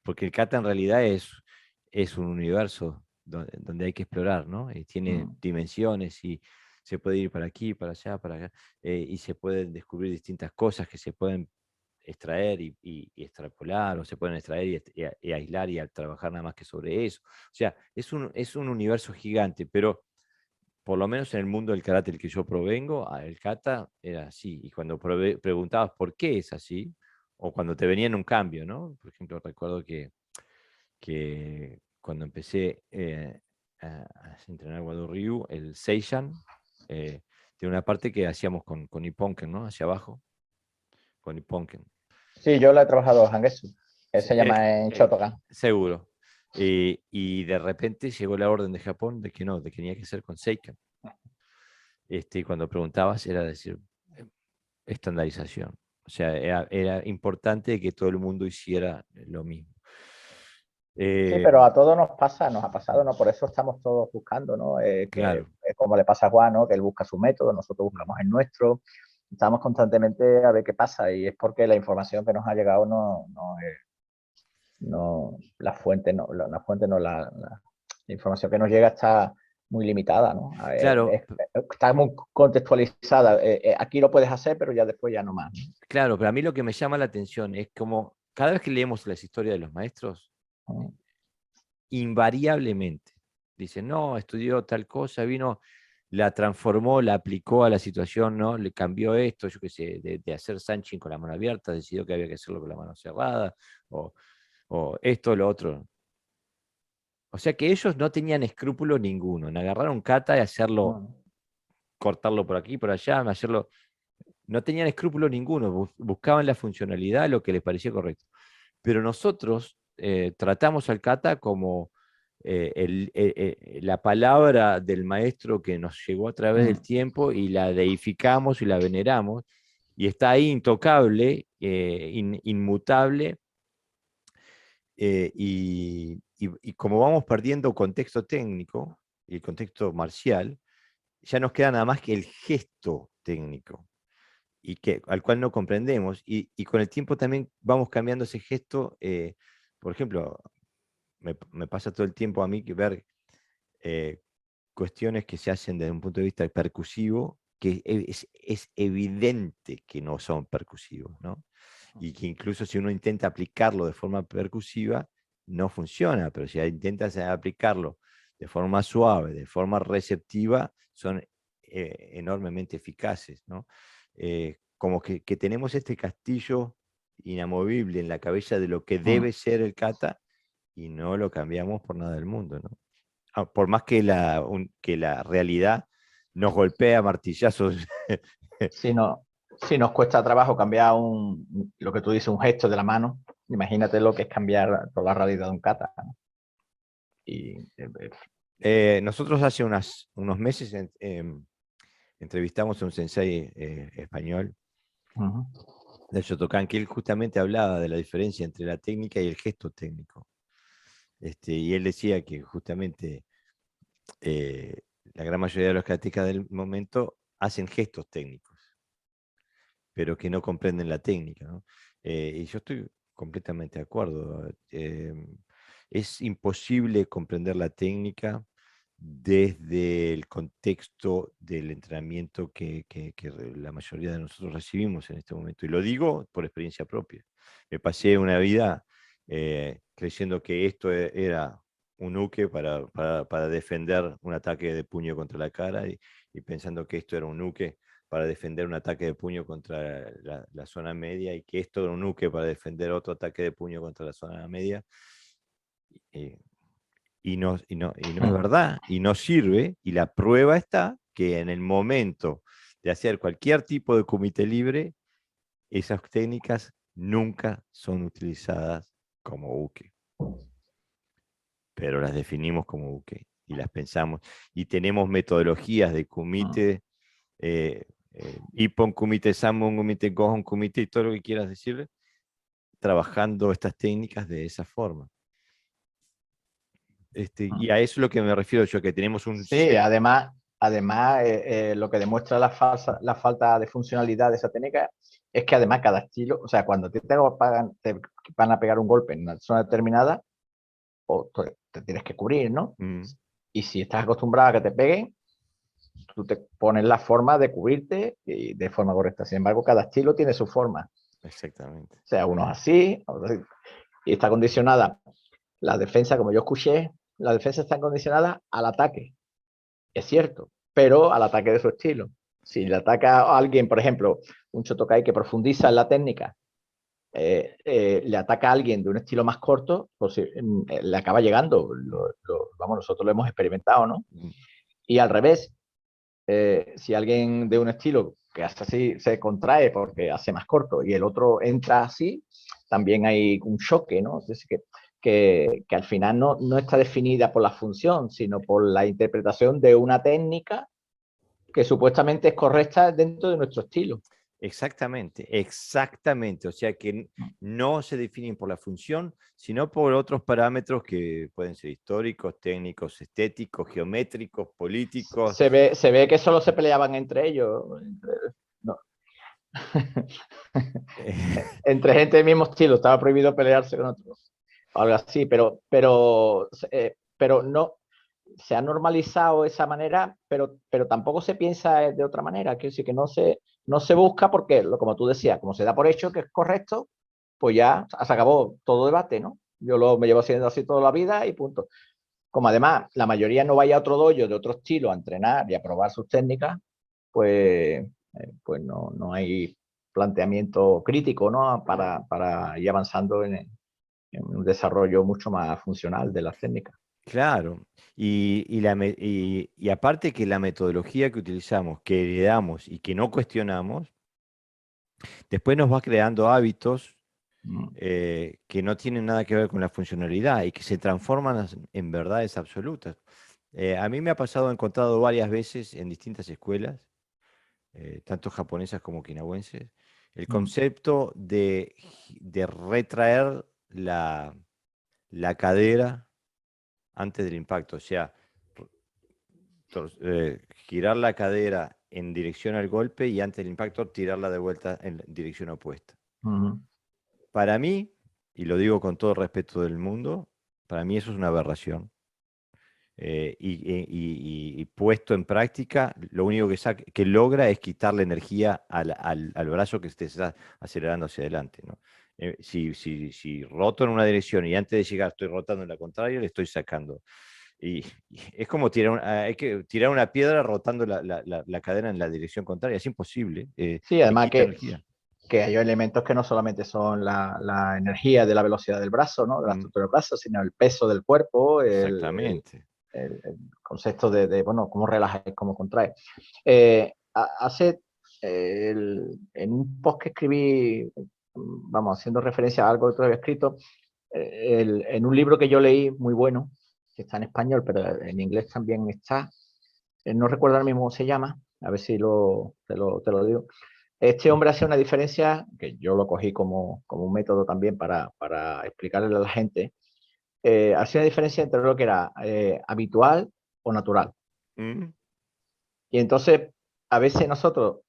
Porque el kata en realidad es un universo donde hay que explorar, ¿no? Y tiene dimensiones y se puede ir para aquí, para allá, para acá, y se pueden descubrir distintas cosas que se pueden extraer y extrapolar, o se pueden extraer y aislar y trabajar nada más que sobre eso. O sea, es un universo gigante, pero por lo menos en el mundo del karate del que yo provengo, el kata era así. Y cuando preguntabas por qué es así, o cuando te venía en un cambio, ¿no? Por ejemplo, recuerdo que cuando empecé a entrenar Wado Ryu, el Seishan, tiene una parte que hacíamos con Ipponken, ¿no? Hacia abajo, con Ipponken. Sí, yo lo he trabajado Hangetsu. Sí, Se llama en Shotokan. seguro. Y de repente llegó la orden de Japón de que no, de que tenía que ser con Seiken. Y cuando preguntabas era decir estandarización. O sea, era importante que todo el mundo hiciera lo mismo. Sí, pero a todos nos pasa, nos ha pasado, ¿no? Por eso estamos todos buscando, ¿no? Claro. Como le pasa a Juan, ¿no? Que él busca su método, nosotros buscamos el nuestro. Estamos constantemente a ver qué pasa y es porque la información que nos ha llegado la fuente no, la información que nos llega está muy limitada, ¿no? Claro, Está muy contextualizada. Aquí lo puedes hacer, pero ya después ya no más. claro, pero a mí lo que me llama la atención es como cada vez que leemos las historias de los maestros, ¿No? invariablemente dicen, no, estudió tal cosa, vino, la transformó, la aplicó a la situación, ¿no? Le cambió esto, yo qué sé, de hacer Sanchin con la mano abierta, decidió que había que hacerlo con la mano cerrada, o esto, lo otro. O sea que ellos no tenían escrúpulo ninguno en agarrar un kata y hacerlo, cortarlo por aquí, por allá, hacerlo. No tenían escrúpulo ninguno, buscaban la funcionalidad, lo que les parecía correcto. Pero nosotros tratamos al kata como la palabra del maestro que nos llegó a través del tiempo y la deificamos y la veneramos, y está ahí intocable, inmutable, y como vamos perdiendo contexto técnico y el contexto marcial, ya nos queda nada más que el gesto técnico, al cual no comprendemos, y con el tiempo también vamos cambiando ese gesto. Por ejemplo, me pasa todo el tiempo a mí que ver cuestiones que se hacen desde un punto de vista percusivo, que es evidente que no son percusivos, ¿no? Y que incluso si uno intenta aplicarlo de forma percusiva, no funciona, pero si intentas aplicarlo de forma suave, de forma receptiva, son enormemente eficaces, ¿no? Como que tenemos este castillo inamovible en la cabeza de lo que debe ser el kata y no lo cambiamos por nada del mundo, ¿no? Por más que que la realidad nos golpea martillazos. Si, no, si nos cuesta trabajo cambiar lo que tú dices, un gesto de la mano, imagínate lo que es cambiar toda la realidad de un kata, ¿no? Y, Nosotros hace unos meses entrevistamos a un sensei español del Shotokan, que él justamente hablaba de la diferencia entre la técnica y el gesto técnico. Y él decía que justamente la gran mayoría de los karatecas del momento hacen gestos técnicos, pero que no comprenden la técnica, ¿no? Y yo estoy completamente de acuerdo. Es imposible comprender la técnica desde el contexto del entrenamiento que la mayoría de nosotros recibimos en este momento. Y lo digo por experiencia propia. Me pasé una vida creyendo que esto era un uke para defender un ataque de puño contra la cara, y pensando que esto era un uke para defender un ataque de puño contra la zona media, y que esto era un uke para defender otro ataque de puño contra la zona media. Eh, y no es verdad, y no sirve, y la prueba está que en el momento de hacer cualquier tipo de comité libre, esas técnicas nunca son utilizadas como uke, pero las definimos como uke y las pensamos, y tenemos metodologías de kumite, Ippon kumite, Sanmon kumite, Gohon kumite y todo lo que quieras decirle, trabajando estas técnicas de esa forma. Y a eso es lo que me refiero yo, que tenemos un sí, set. además lo que demuestra la falta de funcionalidad de esa técnica es que además cada estilo, o sea, cuando te van a pegar un golpe en una zona determinada, o te tienes que cubrir, ¿no? Y si estás acostumbrado a que te peguen, tú te pones la forma de cubrirte y de forma correcta. Sin embargo, cada estilo tiene su forma. Exactamente. O sea, uno es así, y está condicionada la defensa, como yo escuché, la defensa está condicionada al ataque. Es cierto, pero al ataque de su estilo. Si le ataca a alguien, por ejemplo, un Shotokai que profundiza en la técnica, le ataca a alguien de un estilo más corto, pues le acaba llegando. Vamos, nosotros lo hemos experimentado, ¿no? Y al revés, si alguien de un estilo que hace así se contrae porque hace más corto y el otro entra así, también hay un choque, ¿no? Es decir, que al final no está definida por la función, sino por la interpretación de una técnica que supuestamente es correcta dentro de nuestro estilo. Exactamente, exactamente. O sea que no se definen por la función, sino por otros parámetros que pueden ser históricos, técnicos, estéticos, geométricos, políticos. Se ve que solo se peleaban entre ellos. No. Entre gente del mismo estilo, estaba prohibido pelearse con otros. Algo así, pero no, se ha normalizado esa manera, pero tampoco se piensa de otra manera. Quiero decir que no se busca porque, como tú decías, como se da por hecho que es correcto, pues ya se acabó todo debate, ¿no? Me llevo haciendo así toda la vida y punto. Como además la mayoría no vaya a otro dojo de otro estilo a entrenar y a probar sus técnicas, pues no hay planteamiento crítico, ¿no? Para ir avanzando en un desarrollo mucho más funcional de las técnicas. Claro, y aparte que la metodología que utilizamos, que heredamos y que no cuestionamos, después nos va creando hábitos que no tienen nada que ver con la funcionalidad y que se transforman en verdades absolutas. A mí me ha pasado, he encontrado varias veces en distintas escuelas, tanto japonesas como okinawenses, el concepto de retraer la cadera antes del impacto, o sea, girar la cadera en dirección al golpe y antes del impacto tirarla de vuelta en dirección opuesta. Para mí, y lo digo con todo el respeto del mundo, para mí eso es una aberración. Y puesto en práctica, lo único que logra es quitarle energía al brazo que está acelerando hacia adelante, ¿no? Si roto en una dirección y antes de llegar estoy rotando en la contraria, le estoy sacando. Y es como hay que tirar una piedra rotando la cadena en la dirección contraria. Es imposible. Sí, Le además quita energía. que hay elementos que no solamente son la energía de la velocidad del brazo, ¿no? De la estructura del brazo, sino el peso del cuerpo, Exactamente. el concepto bueno, cómo relajas, cómo contraes. Hace, en un post que escribí, vamos, haciendo referencia a algo que tú habías escrito, en un libro que yo leí muy bueno, que está en español, pero en inglés también está, no recuerdo ahora mismo cómo se llama, a ver si te lo digo. Este hombre hace una diferencia, que yo lo cogí como un método también para explicarle a la gente, hacía una diferencia entre lo que era habitual o natural. Mm. Y entonces, a veces nosotros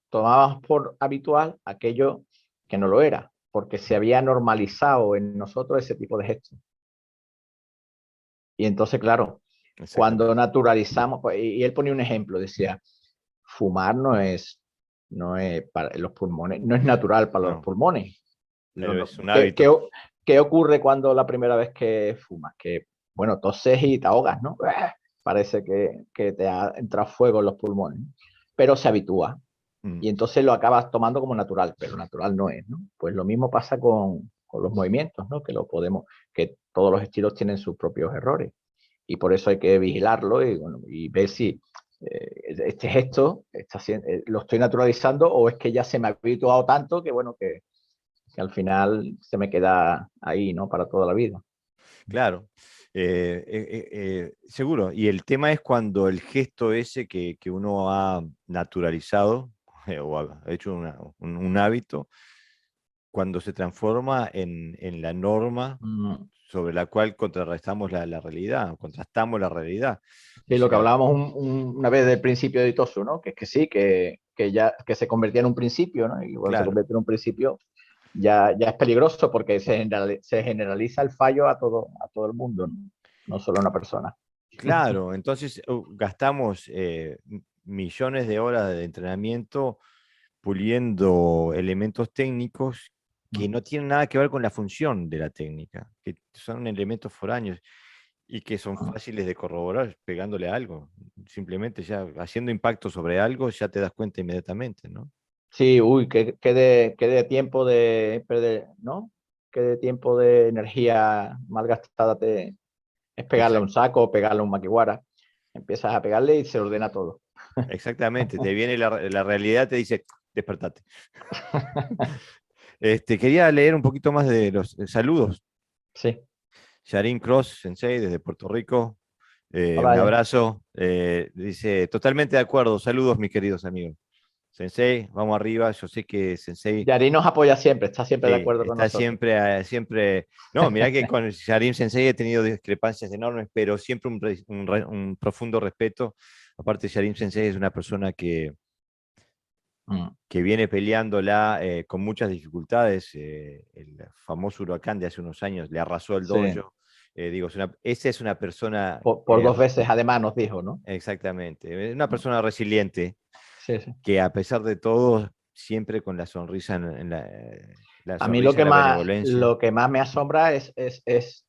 tomábamos por habitual aquello que no lo era, porque se había normalizado en nosotros ese tipo de gestos. Y entonces, claro, cuando Exactamente. naturalizamos, pues, y él ponía un ejemplo, decía, fumar no es para los pulmones, no es natural para los No, pulmones. pero es un ¿Qué, hábito. qué ocurre cuando la primera vez que fumas? Que, bueno, toses y te ahogas, ¿no? Parece que te ha entrado fuego en los pulmones, pero se habitúa Mm. y entonces lo acabas tomando como natural, pero natural no es, ¿no? Pues lo mismo pasa con los movimientos, ¿no? Que todos los estilos tienen sus propios errores y por eso hay que vigilarlo y, bueno, y ver si este gesto lo estoy naturalizando o es que ya se me ha habituado tanto que, bueno, que al final se me queda ahí, ¿no? Para toda la vida. Claro, seguro. Y el tema es cuando el gesto ese que uno ha naturalizado o ha hecho un hábito, cuando se transforma en la norma Mm. sobre la cual contrarrestamos la realidad, contrastamos la realidad. O Sí, lo que sea, hablábamos una vez del principio de Itosu, ¿no? Que es que sí, que se convertía en un principio, ¿no? Y cuando se claro, convierte en un principio, ya es peligroso porque se generaliza el fallo a todo el mundo, ¿no? No solo a una persona. claro. Entonces gastamos millones de horas de entrenamiento puliendo elementos técnicos que no tienen nada que ver con la función de la técnica, que son elementos foráneos y que son fáciles de corroborar pegándole a algo. Simplemente ya haciendo impacto sobre algo ya te das cuenta inmediatamente, ¿no? Sí, uy, qué de tiempo de perder, ¿no? Qué de tiempo de energía malgastada es pegarle a un saco o pegarle a un maquiwara. Empiezas a pegarle y se ordena todo. Exactamente, te viene la realidad, te dice, despertate. Quería leer un poquito más de los saludos. Sí. Sharin Cross, Sensei, desde Puerto Rico. Un Hola, ya. abrazo. Dice, totalmente de acuerdo. Saludos, mis queridos amigos. Sensei, vamos arriba. Yo sé que Sensei Yari nos apoya siempre, está siempre de sí, acuerdo con está nosotros. siempre. No, mirá que con Sharim Sensei he tenido discrepancias enormes, pero siempre un profundo respeto. Aparte, Sharim Sensei es una persona Mm, que viene peleándola con muchas dificultades. El famoso huracán de hace unos años le arrasó el sí, dojo. Digo, esa es una persona, por 2 veces además nos dijo, ¿no? exactamente, una Mm, persona resiliente sí, sí. que a pesar de todo, siempre con la sonrisa la A mí lo sonrisa en que la más, benevolencia. lo que más me asombra es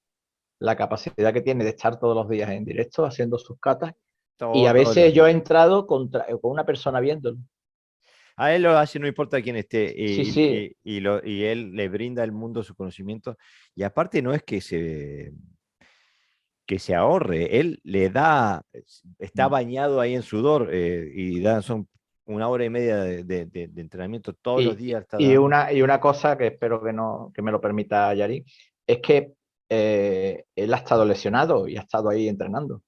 la capacidad que tiene de estar todos los días en directo haciendo sus catas. Y a Todos los veces yo he días. entrado con una persona viéndolo. A él lo hace, no importa quién esté, Sí, sí. y él le brinda al mundo su conocimiento. Y aparte no es que se ahorre, él le da, está Mm. bañado ahí en sudor, son 1 hora y media de entrenamiento todos los Y, días está y dando. una, y una cosa que espero que, no, que me lo permita Yari, es que él ha estado lesionado y ha estado ahí entrenando.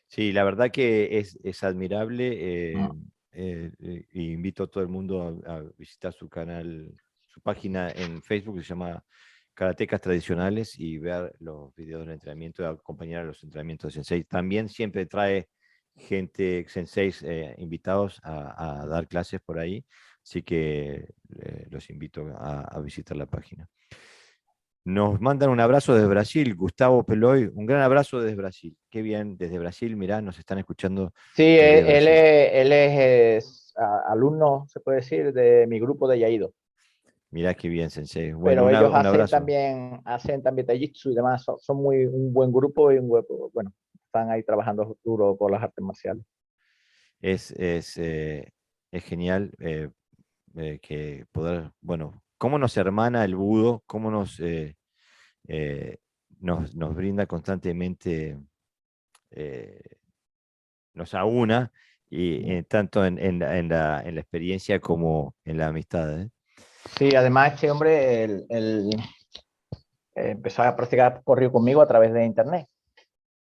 Sí, la verdad que es admirable. Mm. Y invito a todo el mundo a visitar su canal, su página en Facebook que se llama Karatecas Tradicionales y ver los videos del entrenamiento y acompañar a los entrenamientos de Sensei. También siempre trae gente, senseis invitados a dar clases por ahí, así que los invito a visitar la página. Nos mandan un abrazo desde Brasil, Gustavo Peloy, un gran abrazo desde Brasil. Qué bien, desde Brasil, mirá, nos están escuchando Sí, desde él Brasil. es alumno, se puede decir, de mi grupo de Yaido. Mirá qué bien, Sensei. Bueno, Pero ellos un abrazo. hacen también Taijitsu y demás. Son muy un buen grupo y bueno, están ahí trabajando duro por las artes marciales. Es, es, eh, es genial que poder, bueno, cómo nos hermana el budo, cómo eh, nos brinda constantemente, eh, nos aúna, y tanto en la experiencia como en la amistad. Sí, además este hombre empezó a practicar corrido conmigo a través de internet.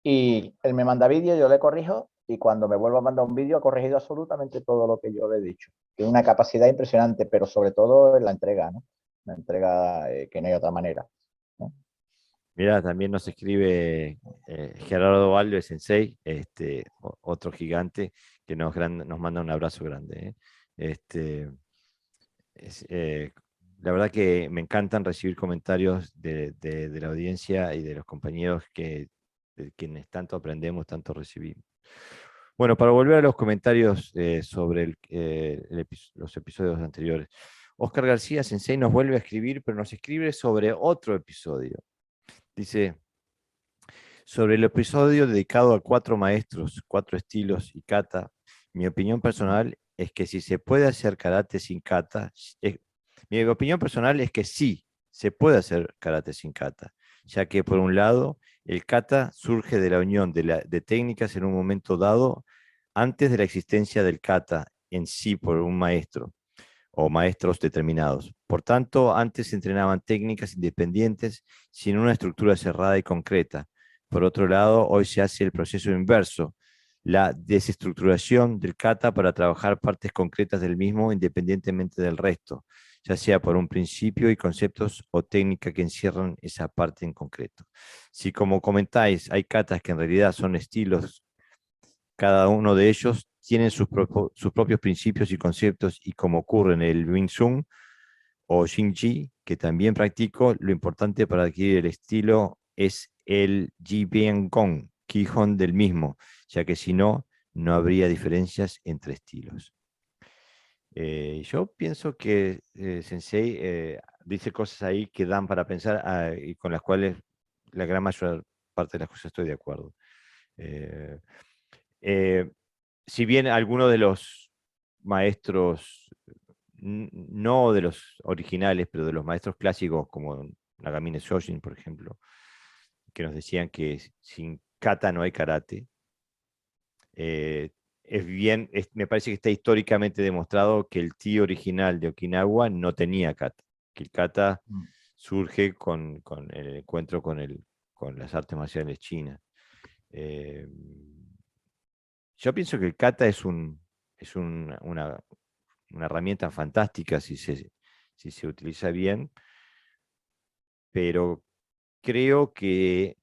Y él me manda vídeos, yo le corrijo y cuando me vuelvo a mandar un vídeo ha corregido absolutamente todo lo que yo le he dicho. Tiene una capacidad impresionante, pero sobre todo en la entrega, ¿no? La entrega que no hay otra manera, ¿no? Mira, también nos escribe Gerardo Valdes Sensei, otro gigante que nos manda un abrazo grande. Este, es, la verdad que me encantan recibir comentarios de la audiencia y de los compañeros de quienes tanto aprendemos, tanto recibimos. Bueno, para volver a los comentarios sobre los episodios anteriores, Oscar García Sensei nos vuelve a escribir, pero nos escribe sobre otro episodio. Dice, sobre el episodio dedicado a 4 maestros, 4 estilos y kata, mi opinión personal es que si se puede hacer karate sin kata, mi opinión personal es que sí se puede hacer karate sin kata, ya que por un lado el kata surge de la unión de técnicas en un momento dado antes de la existencia del kata en sí por un maestro o maestros determinados. Por tanto, antes se entrenaban técnicas independientes sin una estructura cerrada y concreta. Por otro lado, hoy se hace el proceso inverso, la desestructuración del kata para trabajar partes concretas del mismo independientemente del resto, ya sea por un principio y conceptos o técnica que encierran esa parte en concreto. Si, como comentáis, hay katas que en realidad son estilos, cada uno de ellos tiene sus propios principios y conceptos, y como ocurre en el Wing Chun o Xingji, que también practico, lo importante para adquirir el estilo es el Jibian Gong, Quijón del mismo, ya que si no, no habría diferencias entre estilos. Yo pienso que Sensei dice cosas ahí que dan para pensar, y con las cuales la gran mayor parte de las cosas estoy de acuerdo. Eh, eh, si bien algunos de los maestros no de los originales, pero de los maestros clásicos como Nagamine Shoshin, por ejemplo, que nos decían que sin kata no hay karate. Me parece que está históricamente demostrado que el ti original de Okinawa no tenía kata, que el kata surge con el encuentro con las artes marciales chinas. Yo pienso que el kata una herramienta fantástica si se utiliza bien, pero creo que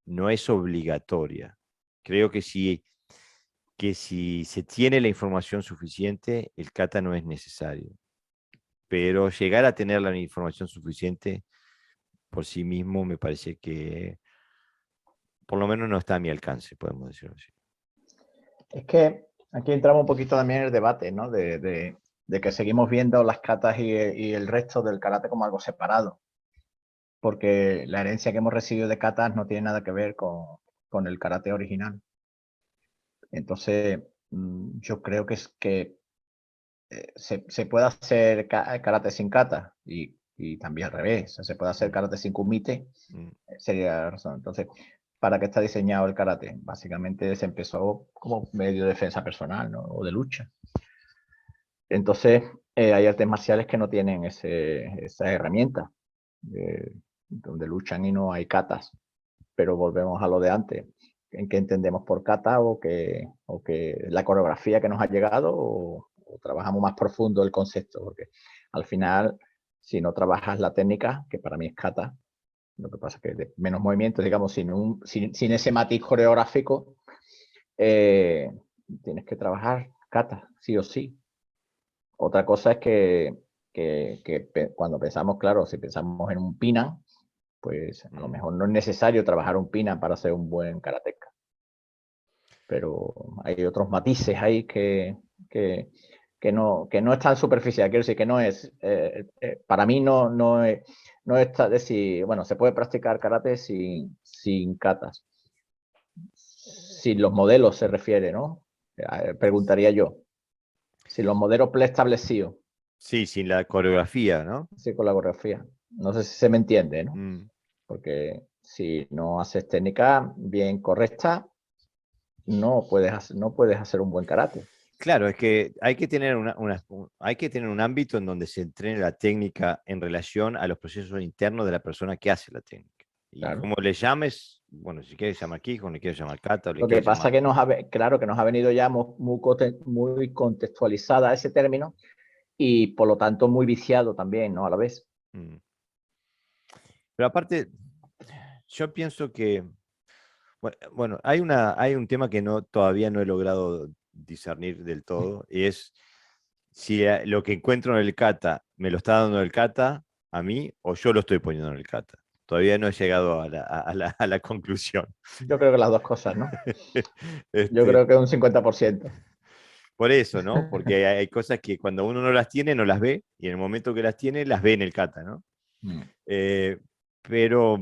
no es obligatoria. Creo que si se tiene la información suficiente, el kata no es necesario. Pero llegar a tener la información suficiente por sí mismo me parece que por lo menos no está a mi alcance, podemos decirlo así. Es que aquí entramos un poquito también en el debate, ¿no? De que seguimos viendo las katas y el resto del karate como algo separado. Porque la herencia que hemos recibido de katas no tiene nada que ver con el karate original. Entonces, yo creo que es que se puede hacer karate sin kata y también al revés. O sea, se puede hacer karate sin kumite, sería la razón. Entonces, ¿para qué está diseñado el karate? Básicamente se empezó como medio de defensa personal, ¿no? O de lucha. Entonces, hay artes marciales que no tienen esa herramienta, donde luchan y no hay katas. Pero volvemos a lo de antes. ¿En qué entendemos por kata o que la coreografía que nos ha llegado o trabajamos más profundo el concepto? Porque al final, si no trabajas la técnica, que para mí es kata, lo que pasa es que de menos movimientos, digamos, sin ese matiz coreográfico, tienes que trabajar kata, sí o sí. Otra cosa es que cuando pensamos, claro, si pensamos en un pinan, pues a lo mejor no es necesario trabajar un pinan para ser un buen karateka. Pero hay otros matices ahí que no es tan superficial. Quiero decir que no es, para mí no es decir, bueno, se puede practicar karate sin katas. Si los modelos se refiere, ¿no? Preguntaría yo. Si los modelos preestablecidos. Sí, sin la coreografía, ¿no? Sí, con la coreografía. No sé si se me entiende, ¿no? Porque si no haces técnica bien correcta, no puedes hacer un buen karate. Claro, es que hay que tener hay que tener un ámbito en donde se entrene la técnica en relación a los procesos internos de la persona que hace la técnica. Y Claro. como le llames, bueno, si quieres llamar Kihon, le quieres llamar Kata, Lo que pasa es que claro, que nos ha venido ya muy contextualizada ese término y por lo tanto muy viciado también, ¿no? A la vez. Pero aparte, yo pienso que, bueno, hay un tema que todavía no he logrado discernir del todo, y es si lo que encuentro en el kata me lo está dando el kata a mí o yo lo estoy poniendo en el kata. Todavía no he llegado a la conclusión. Yo creo que las dos cosas, ¿no? Yo Este, creo que un 50%. por eso, ¿no? Porque hay cosas que cuando uno no las tiene, no las ve, y en el momento que las tiene, las ve en el kata, ¿no? Pero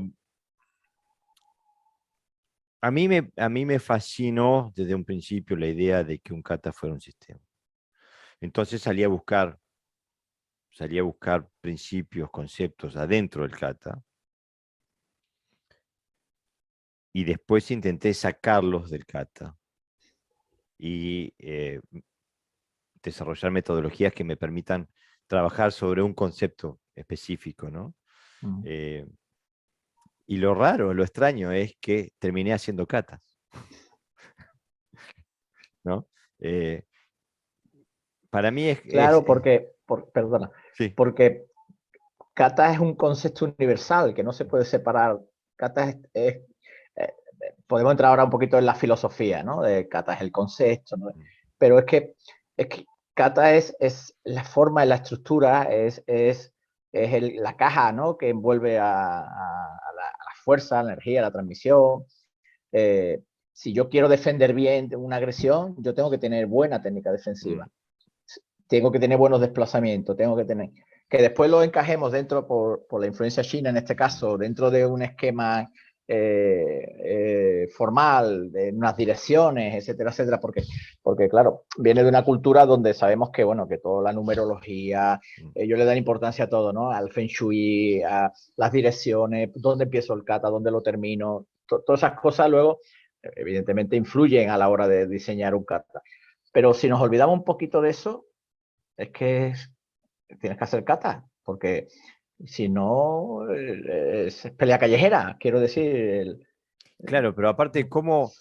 a mí me fascinó desde un principio la idea de que un kata fuera un sistema. Entonces salí a buscar principios, conceptos adentro del kata, y después intenté sacarlos del kata y desarrollar metodologías que me permitan trabajar sobre un concepto específico, ¿no? Y lo raro, lo extraño es que terminé haciendo katas, ¿no? Para mí Claro, perdona, sí. porque kata es un concepto universal que no se puede separar. Kata podemos entrar ahora un poquito en la filosofía, ¿no? De kata es el concepto, ¿no? Pero es que kata es la forma, la estructura, la caja, ¿no? Que envuelve a la fuerza, la energía, la transmisión. Si yo quiero defender bien una agresión, yo tengo que tener buena técnica defensiva. Tengo que tener buenos desplazamientos, tengo que tener... Que después lo encajemos dentro, por la influencia china en este caso, dentro de un esquema formal, en unas direcciones, etcétera, etcétera, porque claro, viene de una cultura donde sabemos que, bueno, que toda la numerología, ellos le dan importancia a todo, ¿no? Al Feng Shui, a las direcciones, dónde empiezo el kata, dónde lo termino, todas esas cosas luego, evidentemente, influyen a la hora de diseñar un kata. Pero si nos olvidamos un poquito de eso, es que tienes que hacer kata, porque si no, es pelea callejera, quiero decir. Claro, pero aparte, ¿cómo,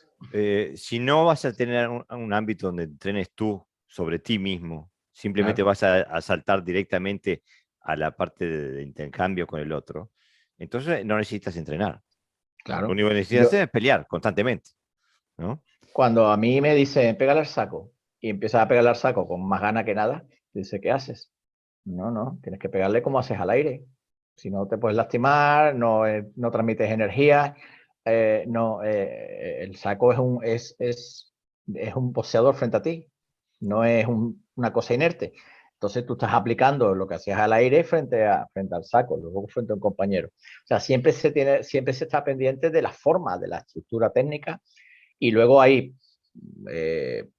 si no vas a tener un ámbito donde entrenes tú sobre ti mismo, simplemente Claro, vas a saltar directamente a la parte de intercambio con el otro, entonces no necesitas entrenar. Lo claro. único que necesitas Yo, hacer es pelear constantemente, ¿no? cuando a mí me dicen, pégale al saco, y empiezas a pegarle al saco con más gana que nada, dice, ¿qué haces? No, no, tienes que pegarle como haces al aire. Si no te puedes lastimar, no, no transmites energía. No, el saco es un boxeador frente a ti, no es una cosa inerte. Entonces tú estás aplicando lo que hacías al aire frente al saco, luego frente a un compañero. O sea, siempre se está pendiente de la forma, de la estructura técnica, y luego hay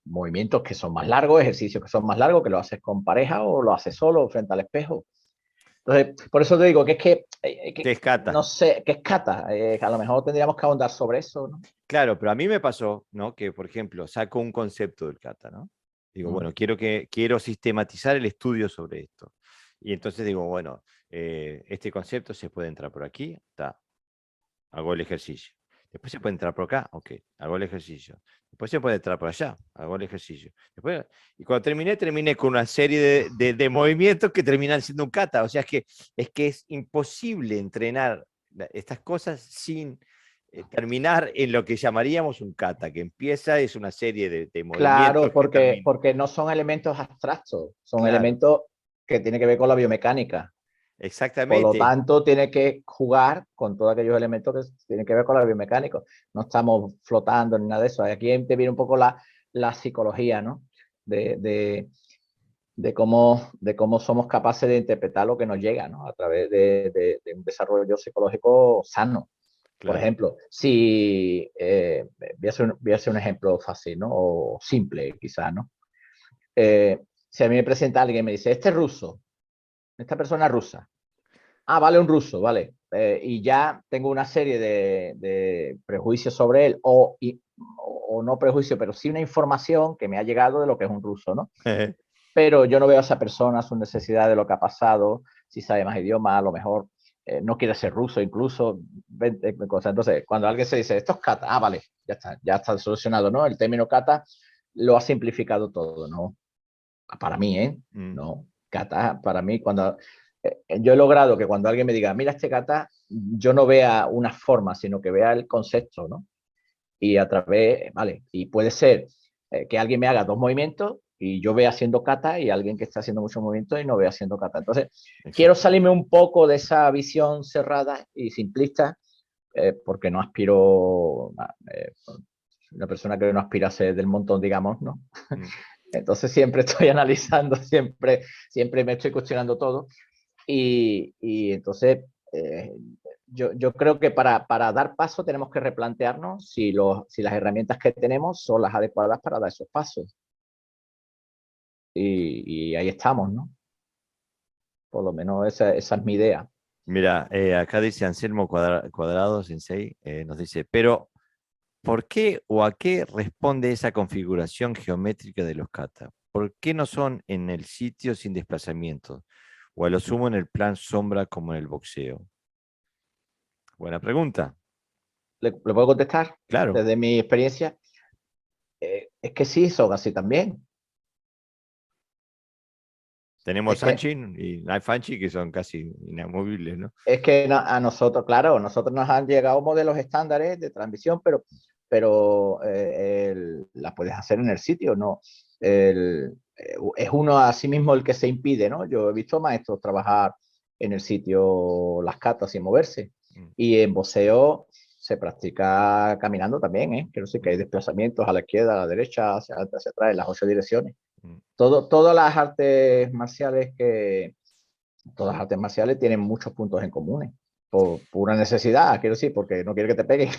movimientos que son más largos, ejercicios que son más largos, que lo haces con pareja o lo haces solo frente al espejo. Entonces, por eso te digo que ¿Qué es kata? no sé, que es kata, a lo mejor tendríamos que ahondar sobre eso, ¿no? Claro, pero a mí me pasó, ¿no? Que, por ejemplo, saco un concepto del kata, ¿no? Digo, Mm. bueno, quiero sistematizar el estudio sobre esto. Y entonces digo, bueno, este concepto se puede entrar por aquí, está, hago el ejercicio. Después se puede entrar por acá, ok, hago el ejercicio. Después se puede entrar por allá, hago el ejercicio. Después, y cuando terminé con una serie de movimientos que terminan siendo un kata. O sea, es que es imposible entrenar estas cosas sin terminar en lo que llamaríamos un kata, que empieza, es una serie de movimientos Claro, que terminan. porque no son elementos abstractos, son Claro, elementos que tienen que ver con la biomecánica. Por lo exactamente. tanto, tiene que jugar con todos aquellos elementos que tienen que ver con la biomecánica. No estamos flotando ni nada de eso. Aquí te viene un poco la psicología, ¿no? De, de, de cómo somos capaces de interpretar lo que nos llega, ¿no? A través de un desarrollo psicológico sano. Por Claro. ejemplo, si voy a hacer un ejemplo fácil, ¿no? O simple, quizás, ¿no? Si a mí me presenta alguien y me dice, este es ruso, esta persona es rusa. Ah, vale, un ruso, vale. Y ya tengo una serie de prejuicios sobre él, o no prejuicios, pero sí una información que me ha llegado de lo que es un ruso, ¿no? Pero yo no veo a esa persona, su necesidad de lo que ha pasado, si sabe más idiomas, a lo mejor no quiere ser ruso, incluso, cosas. Entonces, cuando alguien se dice, esto es kata, ah, vale, ya está solucionado, ¿no? El término kata lo ha simplificado todo, ¿no? Para mí, ¿eh? Mm. No, kata, para mí, cuando yo he logrado que cuando alguien me diga, mira este kata, yo no vea una forma, sino que vea el concepto, ¿no? Y a través, vale, y puede ser que alguien me haga dos movimientos y yo vea haciendo kata y alguien que está haciendo muchos movimientos y no vea haciendo kata. Entonces, quiero Exactamente. salirme un poco de esa visión cerrada y simplista, porque no aspiro a una persona que no aspira a ser del montón, digamos, ¿no? Mm. Entonces siempre estoy analizando, siempre me estoy cuestionando todo y entonces yo creo que para dar paso tenemos que replantearnos si las herramientas que tenemos son las adecuadas para dar esos pasos. Y ahí estamos, ¿no? Por lo menos esa es mi idea. Mira, acá dice Anselmo Cuadrado, Sensei, nos dice, pero ¿por qué o a qué responde esa configuración geométrica de los kata? ¿Por qué no son en el sitio sin desplazamiento? O a lo sumo en el plan sombra como en el boxeo. Buena pregunta. ¿Le puedo contestar Claro, desde mi experiencia? Es que sí, son así también. tenemos Es que Sanchin y Fanchi que son casi inamovibles, ¿no? A nosotros, claro, nosotros nos han llegado modelos estándares de transmisión, pero las puedes hacer en el sitio, ¿no? Es uno a sí mismo el que se impide, ¿no? Yo he visto maestros trabajar en el sitio las catas sin moverse. Mm, Y en boxeo se practica caminando también, ¿eh? Quiero decir que hay mm, desplazamientos a la izquierda, a la derecha, hacia adelante, hacia atrás, en las 8 direcciones. mm. Todas las artes marciales todas las artes marciales tienen muchos puntos en común. por una necesidad, quiero decir, porque no quiere que te peguen.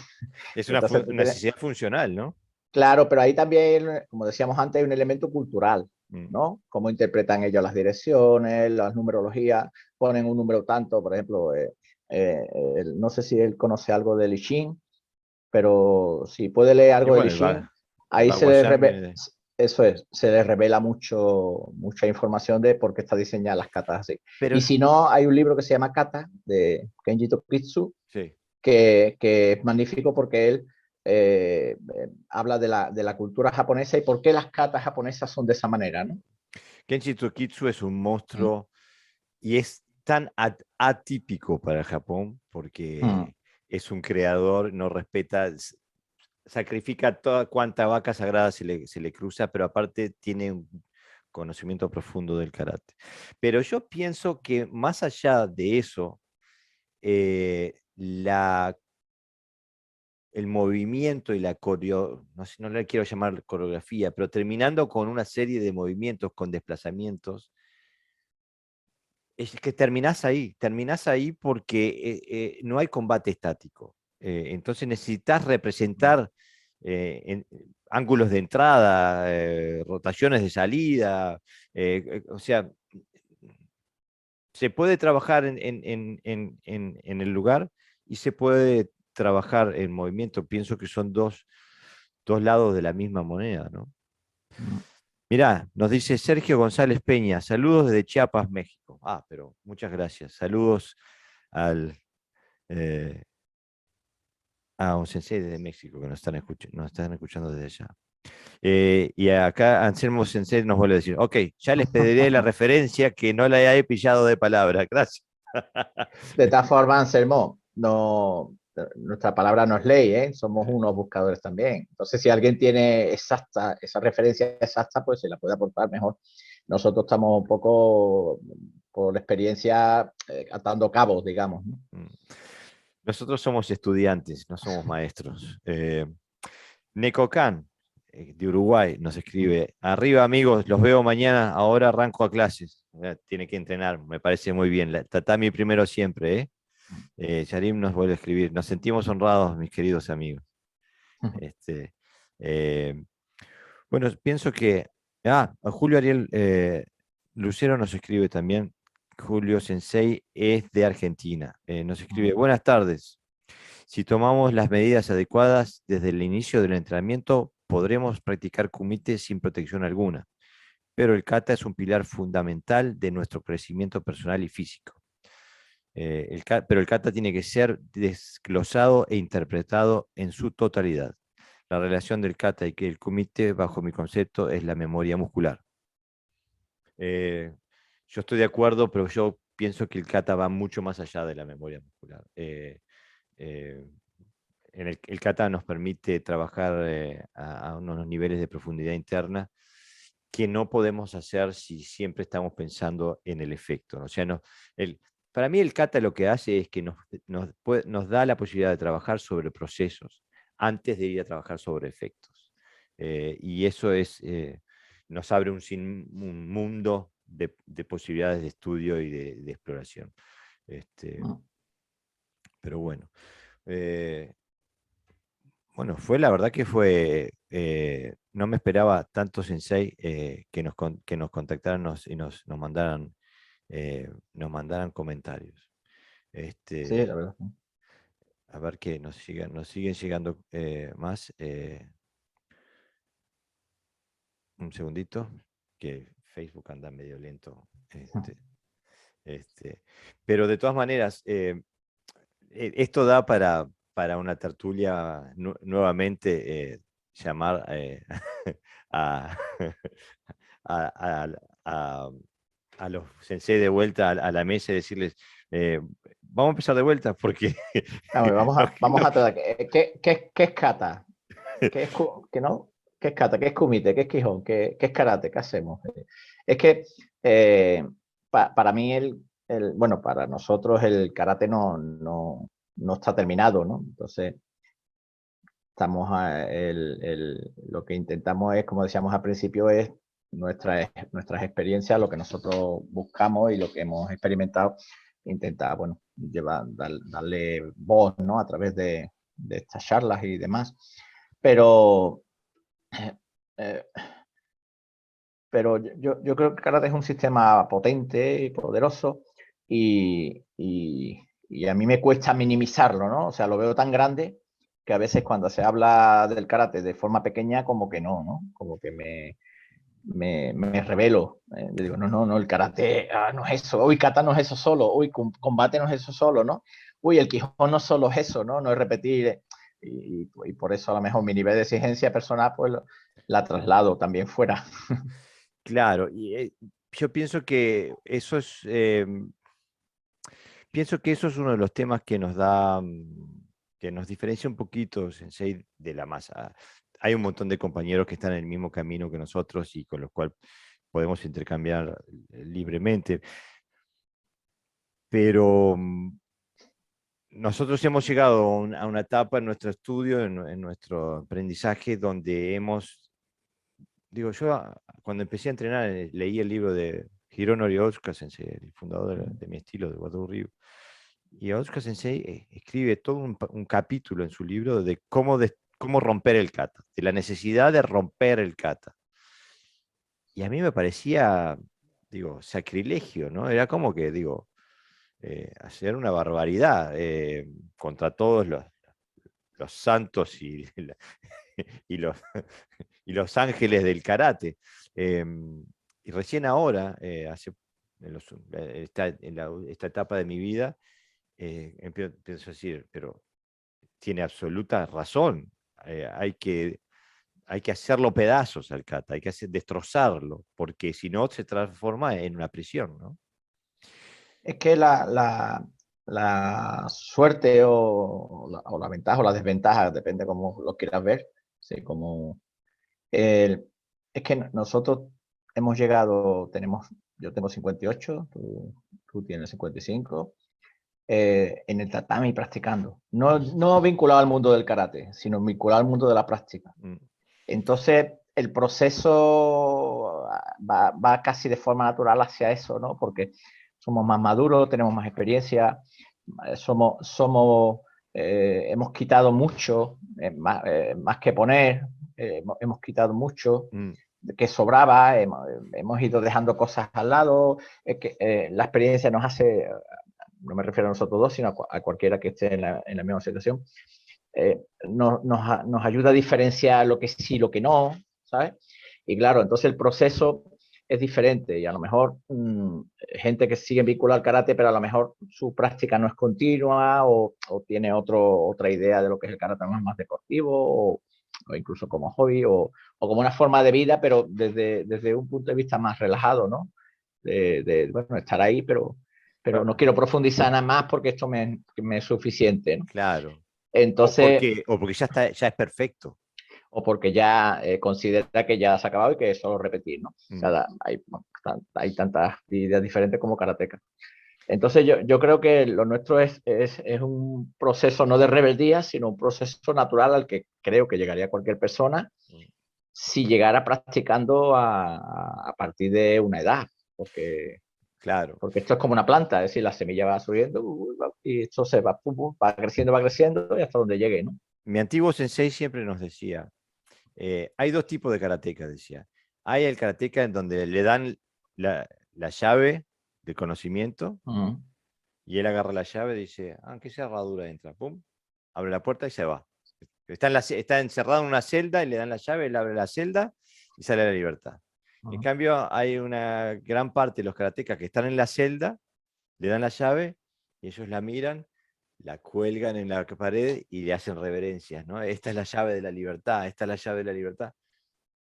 Es una Entonces, tú tienes, necesidad funcional, ¿no? claro, pero ahí también, como decíamos antes, hay un elemento cultural, Mm. ¿no? Cómo interpretan ellos las direcciones, las numerologías, ponen un número tanto, por ejemplo, no sé si él conoce algo del I Ching, pero si puede leer Y algo del I bueno, Ching, el ahí Baguazhang eso es, se le revela mucha información de por qué está diseñada las katas así. pero Y si no, hay un libro que se llama Kata, de Kenji Tokitsu, sí. que es magnífico porque él habla de la cultura japonesa y por qué las katas japonesas son de esa manera, ¿no? Kenshi Tokitsu es un Mm, monstruo y es tan atípico para Japón mm, porque es un creador, no respeta, sacrifica toda cuanta vaca sagrada se le cruza, pero aparte tiene un conocimiento profundo del karate. Pero yo pienso que más allá de eso, el movimiento y la coreo, no sé, no le quiero llamar coreografía, pero terminando con una serie de movimientos con desplazamientos, es que terminás ahí porque no hay combate estático. Entonces necesitas representar ángulos de entrada, rotaciones de salida, o sea, se puede trabajar en el lugar y se puede trabajar en movimiento. Pienso que son dos lados de la misma moneda, ¿no? mm. Mirá, nos dice Sergio González Peña, saludos desde Chiapas, México. Ah, pero muchas gracias. Saludos al, eh, a un sensei desde México que nos están escuchando desde allá. Y acá Anselmo Sensei nos vuelve a decir, ok, ya les pediré la referencia que no la he pillado de palabra. Gracias. De todas formas, Anselmo, no, nuestra palabra no es ley, ¿eh? Somos unos buscadores también. Entonces, si alguien tiene exacta, esa referencia exacta, pues se la puede aportar mejor. Nosotros estamos un poco, por la experiencia, atando cabos, digamos, ¿no? Mm. Nosotros somos estudiantes, no somos maestros. Necocan, de Uruguay, nos escribe, arriba amigos, los veo mañana, ahora arranco a clases. Tiene que entrenar, me parece muy bien. Tatami primero siempre, ¿eh? Yarim nos vuelve a escribir, nos sentimos honrados, mis queridos amigos. Este, eh, bueno, pienso que, Julio Ariel Lucero nos escribe también, Julio Sensei es de Argentina, nos escribe, buenas tardes. Si tomamos las medidas adecuadas desde el inicio del entrenamiento, podremos practicar kumite sin protección alguna, pero el kata es un pilar fundamental de nuestro crecimiento personal y físico. Pero el kata tiene que ser desglosado e interpretado en su totalidad. La relación del kata y que el kumite, bajo mi concepto, es la memoria muscular. Eh, yo estoy de acuerdo, pero yo pienso que el kata va mucho más allá de la memoria muscular. Eh, el kata nos permite trabajar a unos niveles de profundidad interna que no podemos hacer si siempre estamos pensando en el efecto, ¿no? O sea, para mí el kata lo que hace es que nos da la posibilidad de trabajar sobre procesos antes de ir a trabajar sobre efectos. Y eso nos abre un mundo de posibilidades de estudio y de exploración. Este, pero bueno. eh, Bueno, la verdad que fue, no me esperaba tanto Sensei que nos contactaran y nos mandaran comentarios. Sí, Este, la verdad. a ver que nos siguen llegando más. Un segundito, que Facebook anda medio lento. Este, pero de todas maneras, esto da para una tertulia nuevamente, llamar a, a, a- a los sensei de vuelta a la mesa y decirles, vamos a empezar de vuelta porque Vamos no- a tratar. ¿Qué es kata? ¿Qué es, qué no? ¿Qué es kata? ¿Qué es kumite? ¿Qué es quijón? ¿Qué es karate? ¿Qué hacemos? Es que para mí, bueno, para nosotros el karate no está terminado, ¿no? Entonces, lo que intentamos es, como decíamos al principio, es nuestras experiencias, lo que nosotros buscamos y lo que hemos experimentado, intenta, bueno, darle voz, ¿no? A través de estas charlas y demás. Pero, eh, pero yo creo que karate es un sistema potente y poderoso y a mí me cuesta minimizarlo, ¿no? O sea, lo veo tan grande que a veces cuando se habla del karate de forma pequeña, como que no, ¿no? Como que me revelo. Le digo, no, el karate no es eso. Uy, kata no es eso solo. Uy, combate no es eso solo, ¿no? Uy, el Quijón no solo es eso, ¿no? No es repetir. Y por eso a lo mejor mi nivel de exigencia personal, pues la traslado también fuera. Claro, y yo pienso que eso es, pienso que eso es uno de los temas que nos da, que nos diferencia un poquito, Sensei, de la masa. Hay un montón de compañeros que están en el mismo camino que nosotros y con los cuales podemos intercambiar libremente, pero nosotros hemos llegado a una etapa en nuestro estudio, en nuestro aprendizaje, donde hemos, digo, yo cuando empecé a entrenar, leí el libro de Hironori Otsuka Sensei, el fundador de mi estilo, de Wado Ryu. Y Otsuka Sensei escribe todo un capítulo en su libro cómo romper el kata, de la necesidad de romper el kata. Y a mí me parecía, digo, sacrilegio, ¿no? Era como que, digo, hacer una barbaridad contra todos los santos y los, y los ángeles del karate. Y recién ahora, esta etapa de mi vida, empiezo a decir, pero tiene absoluta razón. Hay que hacerlo pedazos al kata, hay que destrozarlo, porque si no se transforma en una prisión, ¿no? Es que la suerte o la ventaja o la desventaja, depende cómo lo quieras ver, sí, como es que nosotros hemos llegado, yo tengo 58, tú tienes 55, en el tatami practicando. No vinculado al mundo del karate, sino vinculado al mundo de la práctica. Entonces, el proceso va casi de forma natural hacia eso, ¿no? Porque somos más maduros, tenemos más experiencia, hemos quitado mucho, más que poner, hemos quitado mucho que sobraba, hemos ido dejando cosas al lado, la experiencia nos hace, no me refiero a nosotros dos, sino a cualquiera que esté en la misma situación, nos ayuda a diferenciar lo que sí y lo que no, ¿sabes? Y claro, entonces el proceso es diferente y a lo mejor gente que sigue vinculada al karate, pero a lo mejor su práctica no es continua o tiene otra idea de lo que es el karate más deportivo o incluso como hobby o como una forma de vida, pero desde un punto de vista más relajado, ¿no? Bueno, estar ahí, pero no quiero profundizar nada más porque esto me es suficiente, ¿no? Claro. Entonces, O porque ya es perfecto. o porque ya considera que ya se ha acabado y que es solo repetir, ¿no? O sea, hay tantas ideas diferentes como karateka. Entonces yo creo que lo nuestro es un proceso no de rebeldía, sino un proceso natural al que creo que llegaría cualquier persona si llegara practicando a partir de una edad, Claro. porque esto es como una planta, es decir, la semilla va subiendo y esto se va, va creciendo y hasta donde llegue, ¿no? Mi antiguo sensei siempre nos decía, hay dos tipos de karateka, decía. Hay el karateka en donde le dan la llave de conocimiento y él agarra la llave y dice, aunque sea herradura, entra, pum, abre la puerta y se va. Está encerrado en una celda y le dan la llave, él abre la celda y sale a la libertad. En cambio, hay una gran parte de los karatekas que están en la celda, le dan la llave y ellos la miran, la cuelgan en la pared y le hacen reverencias, ¿no? Esta es la llave de la libertad, esta es la llave de la libertad,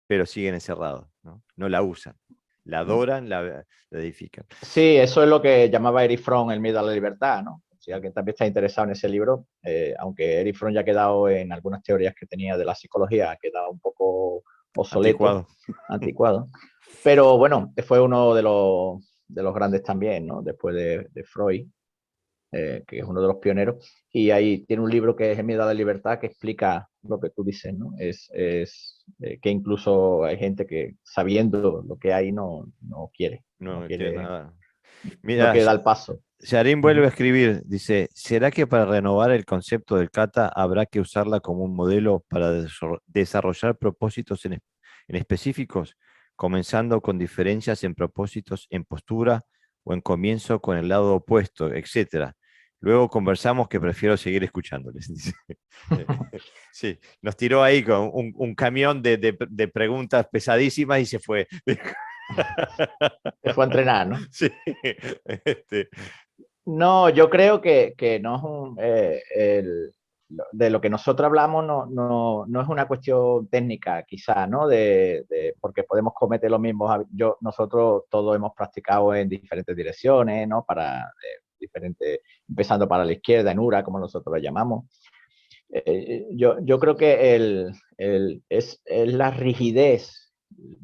pero siguen encerrados, ¿no? No la usan, la adoran, la edifican. Sí, eso es lo que llamaba Eric Fromm el miedo a la libertad, ¿no? Si alguien también está interesado en ese libro, aunque Eric Fromm ya ha quedado en algunas teorías que tenía de la psicología, ha quedado un poco obsoleto, Anticuado. anticuado. Pero bueno, fue uno de los grandes también, ¿no? Después de Freud, que es uno de los pioneros. Y ahí tiene un libro que es El miedo a la libertad, que explica lo que tú dices, ¿no? Que incluso hay gente que sabiendo lo que hay no quiere, No quiere nada. no Mira, quiere dar el paso. Yarin vuelve a escribir, dice, ¿será que para renovar el concepto del kata habrá que usarla como un modelo para desarrollar propósitos en específicos, comenzando con diferencias en propósitos en postura o en comienzo con el lado opuesto, etcétera? Luego conversamos que prefiero seguir escuchándoles. Dice. Sí, nos tiró ahí con un camión de preguntas pesadísimas y se fue. Se fue a entrenar, ¿no? Sí, este, No, yo creo que no es de lo que nosotros hablamos no es una cuestión técnica, quizá, ¿no? Porque podemos cometer los mismos. Nosotros todos hemos practicado en diferentes direcciones, ¿no? Diferentes, empezando para la izquierda, en Ura, como nosotros lo llamamos. Yo creo que es la rigidez.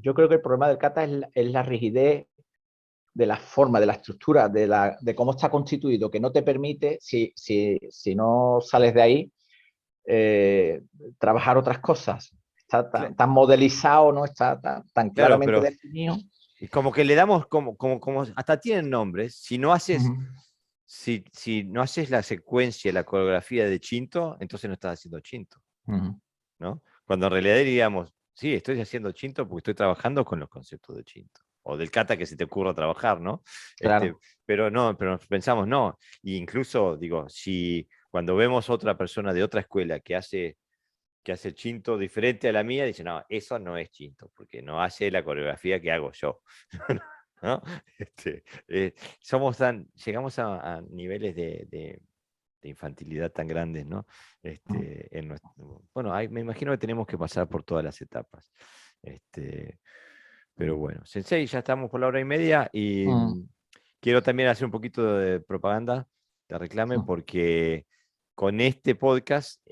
Yo creo que el problema del kata es la rigidez de la forma, de la estructura, de cómo está constituido, que no te permite, si no sales de ahí, trabajar otras cosas. Está tan modelizado, ¿no? Está tan claro, claramente pero definido. es como que le damos como hasta tienen nombres. Si no haces, si no haces la secuencia, la coreografía de Chinto, entonces no estás haciendo Chinto, ¿no? Cuando en realidad diríamos, sí, estoy haciendo Chinto porque estoy trabajando con los conceptos de Chinto. O del kata que se te ocurra trabajar, ¿no? Claro. Pero no, pero pensamos, no. E incluso, digo, si cuando vemos otra persona de otra escuela que hace Chinto diferente a la mía, dice, no, eso no es Chinto, porque no hace la coreografía que hago yo. ¿No? Llegamos a niveles de infantilidad tan grandes, ¿no? Bueno, me imagino que tenemos que pasar por todas las etapas. Pero bueno, Sensei, ya estamos por la hora y media y quiero también hacer un poquito de propaganda, de reclame, porque con en este podcast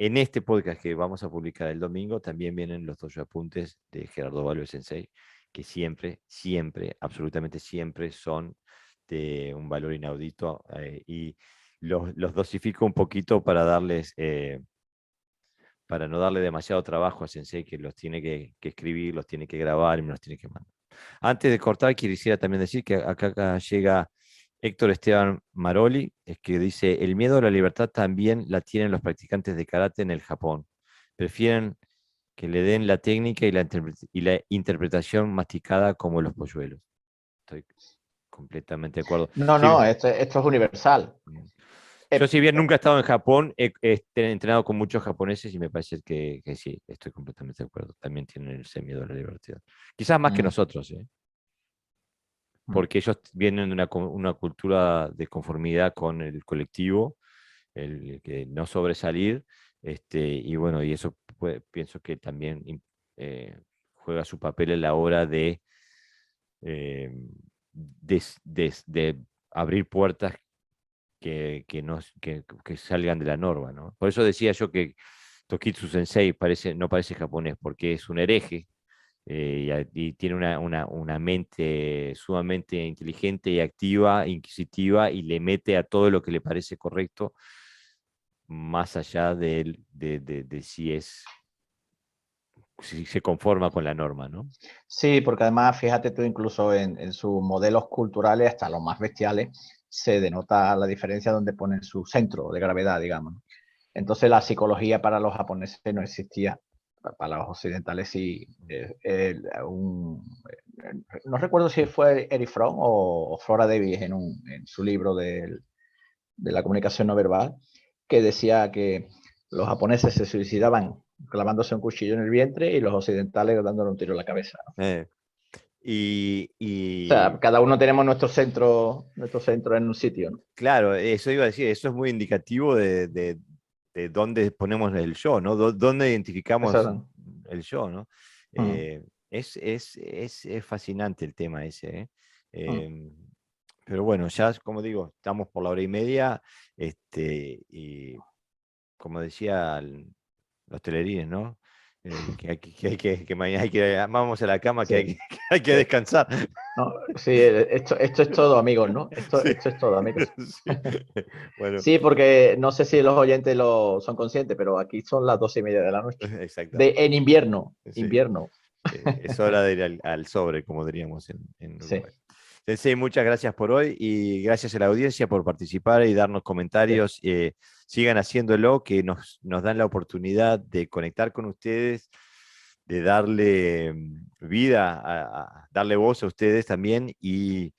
que vamos a publicar el domingo, también vienen los 2 apuntes de Gerardo Valve Sensei, que siempre, siempre, absolutamente siempre son de un valor inaudito y los dosifico un poquito para no darle demasiado trabajo a Sensei, que los tiene que escribir, los tiene que grabar y me los tiene que mandar. Antes de cortar, quisiera también decir que acá llega Héctor Esteban Maroli, es que dice, el miedo a la libertad también la tienen los practicantes de karate en el Japón. Prefieren que le den la técnica y la interpretación masticada como los polluelos. Estoy completamente de acuerdo. Sí, No, esto es universal. yo, si bien nunca he estado en Japón, he entrenado con muchos japoneses y me parece que sí, estoy completamente de acuerdo. También tienen ese miedo a la libertad. Quizás más que nosotros, porque ellos vienen de una cultura de conformidad con el colectivo, el que no sobresalir, y bueno, y eso pienso que también juega su papel en la hora eh, de abrir puertas que salgan de la norma, ¿no? Por eso decía yo que Tokitsu Sensei no parece japonés, porque es un hereje y tiene una mente sumamente inteligente y activa, inquisitiva, y le mete a todo lo que le parece correcto, más allá de si se conforma con la norma, ¿no? Sí, porque además, fíjate tú, incluso en sus modelos culturales, hasta los más bestiales, se denota la diferencia donde ponen su centro de gravedad, digamos. Entonces, la psicología para los japoneses no existía. Para los occidentales sí. No recuerdo si fue Eric Fromm o Flora Davis en su libro de la comunicación no verbal, que decía que los japoneses se suicidaban clavándose un cuchillo en el vientre y los occidentales dándole un tiro en la cabeza, ¿no? Eh, y, O sea, y, cada uno tenemos nuestro centro en un sitio, ¿no? claro, eso iba a decir, eso es muy indicativo de dónde ponemos el yo, ¿no? Dónde identificamos Eso, el yo, ¿no? Es fascinante el tema ese, ¿eh? Em, pero bueno, ya como digo, estamos por la hora y media, y como decía los telerines, ¿no? Que mañana vamos a la cama, que sí, que hay que sí. descansar. No, sí, esto es todo, amigos, ¿no? Sí, Esto es todo, amigos. sí. Bueno, Sí, porque no sé si los oyentes lo son conscientes, pero aquí son las 12:30 de la noche. exactamente. En invierno, Sí. invierno. Es hora de ir al sobre, como diríamos en Sí. Uruguay. Sensei, muchas gracias por hoy y gracias a la audiencia por participar y darnos comentarios. Sigan haciéndolo, que nos dan la oportunidad de conectar con ustedes, de darle vida, darle voz a ustedes también y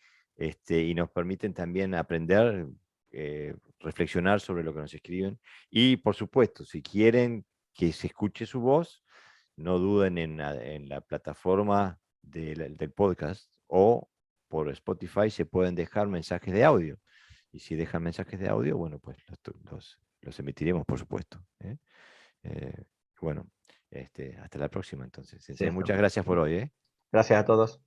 nos permiten también aprender, reflexionar sobre lo que nos escriben. Y por supuesto, si quieren que se escuche su voz, no duden en la plataforma del podcast o por Spotify se pueden dejar mensajes de audio. Y si dejan mensajes de audio, bueno, pues los emitiremos, por supuesto. ¿Eh? Eh, bueno, hasta la próxima entonces. Sí, Sensei, muchas gracias por hoy. ¿Eh? gracias a todos.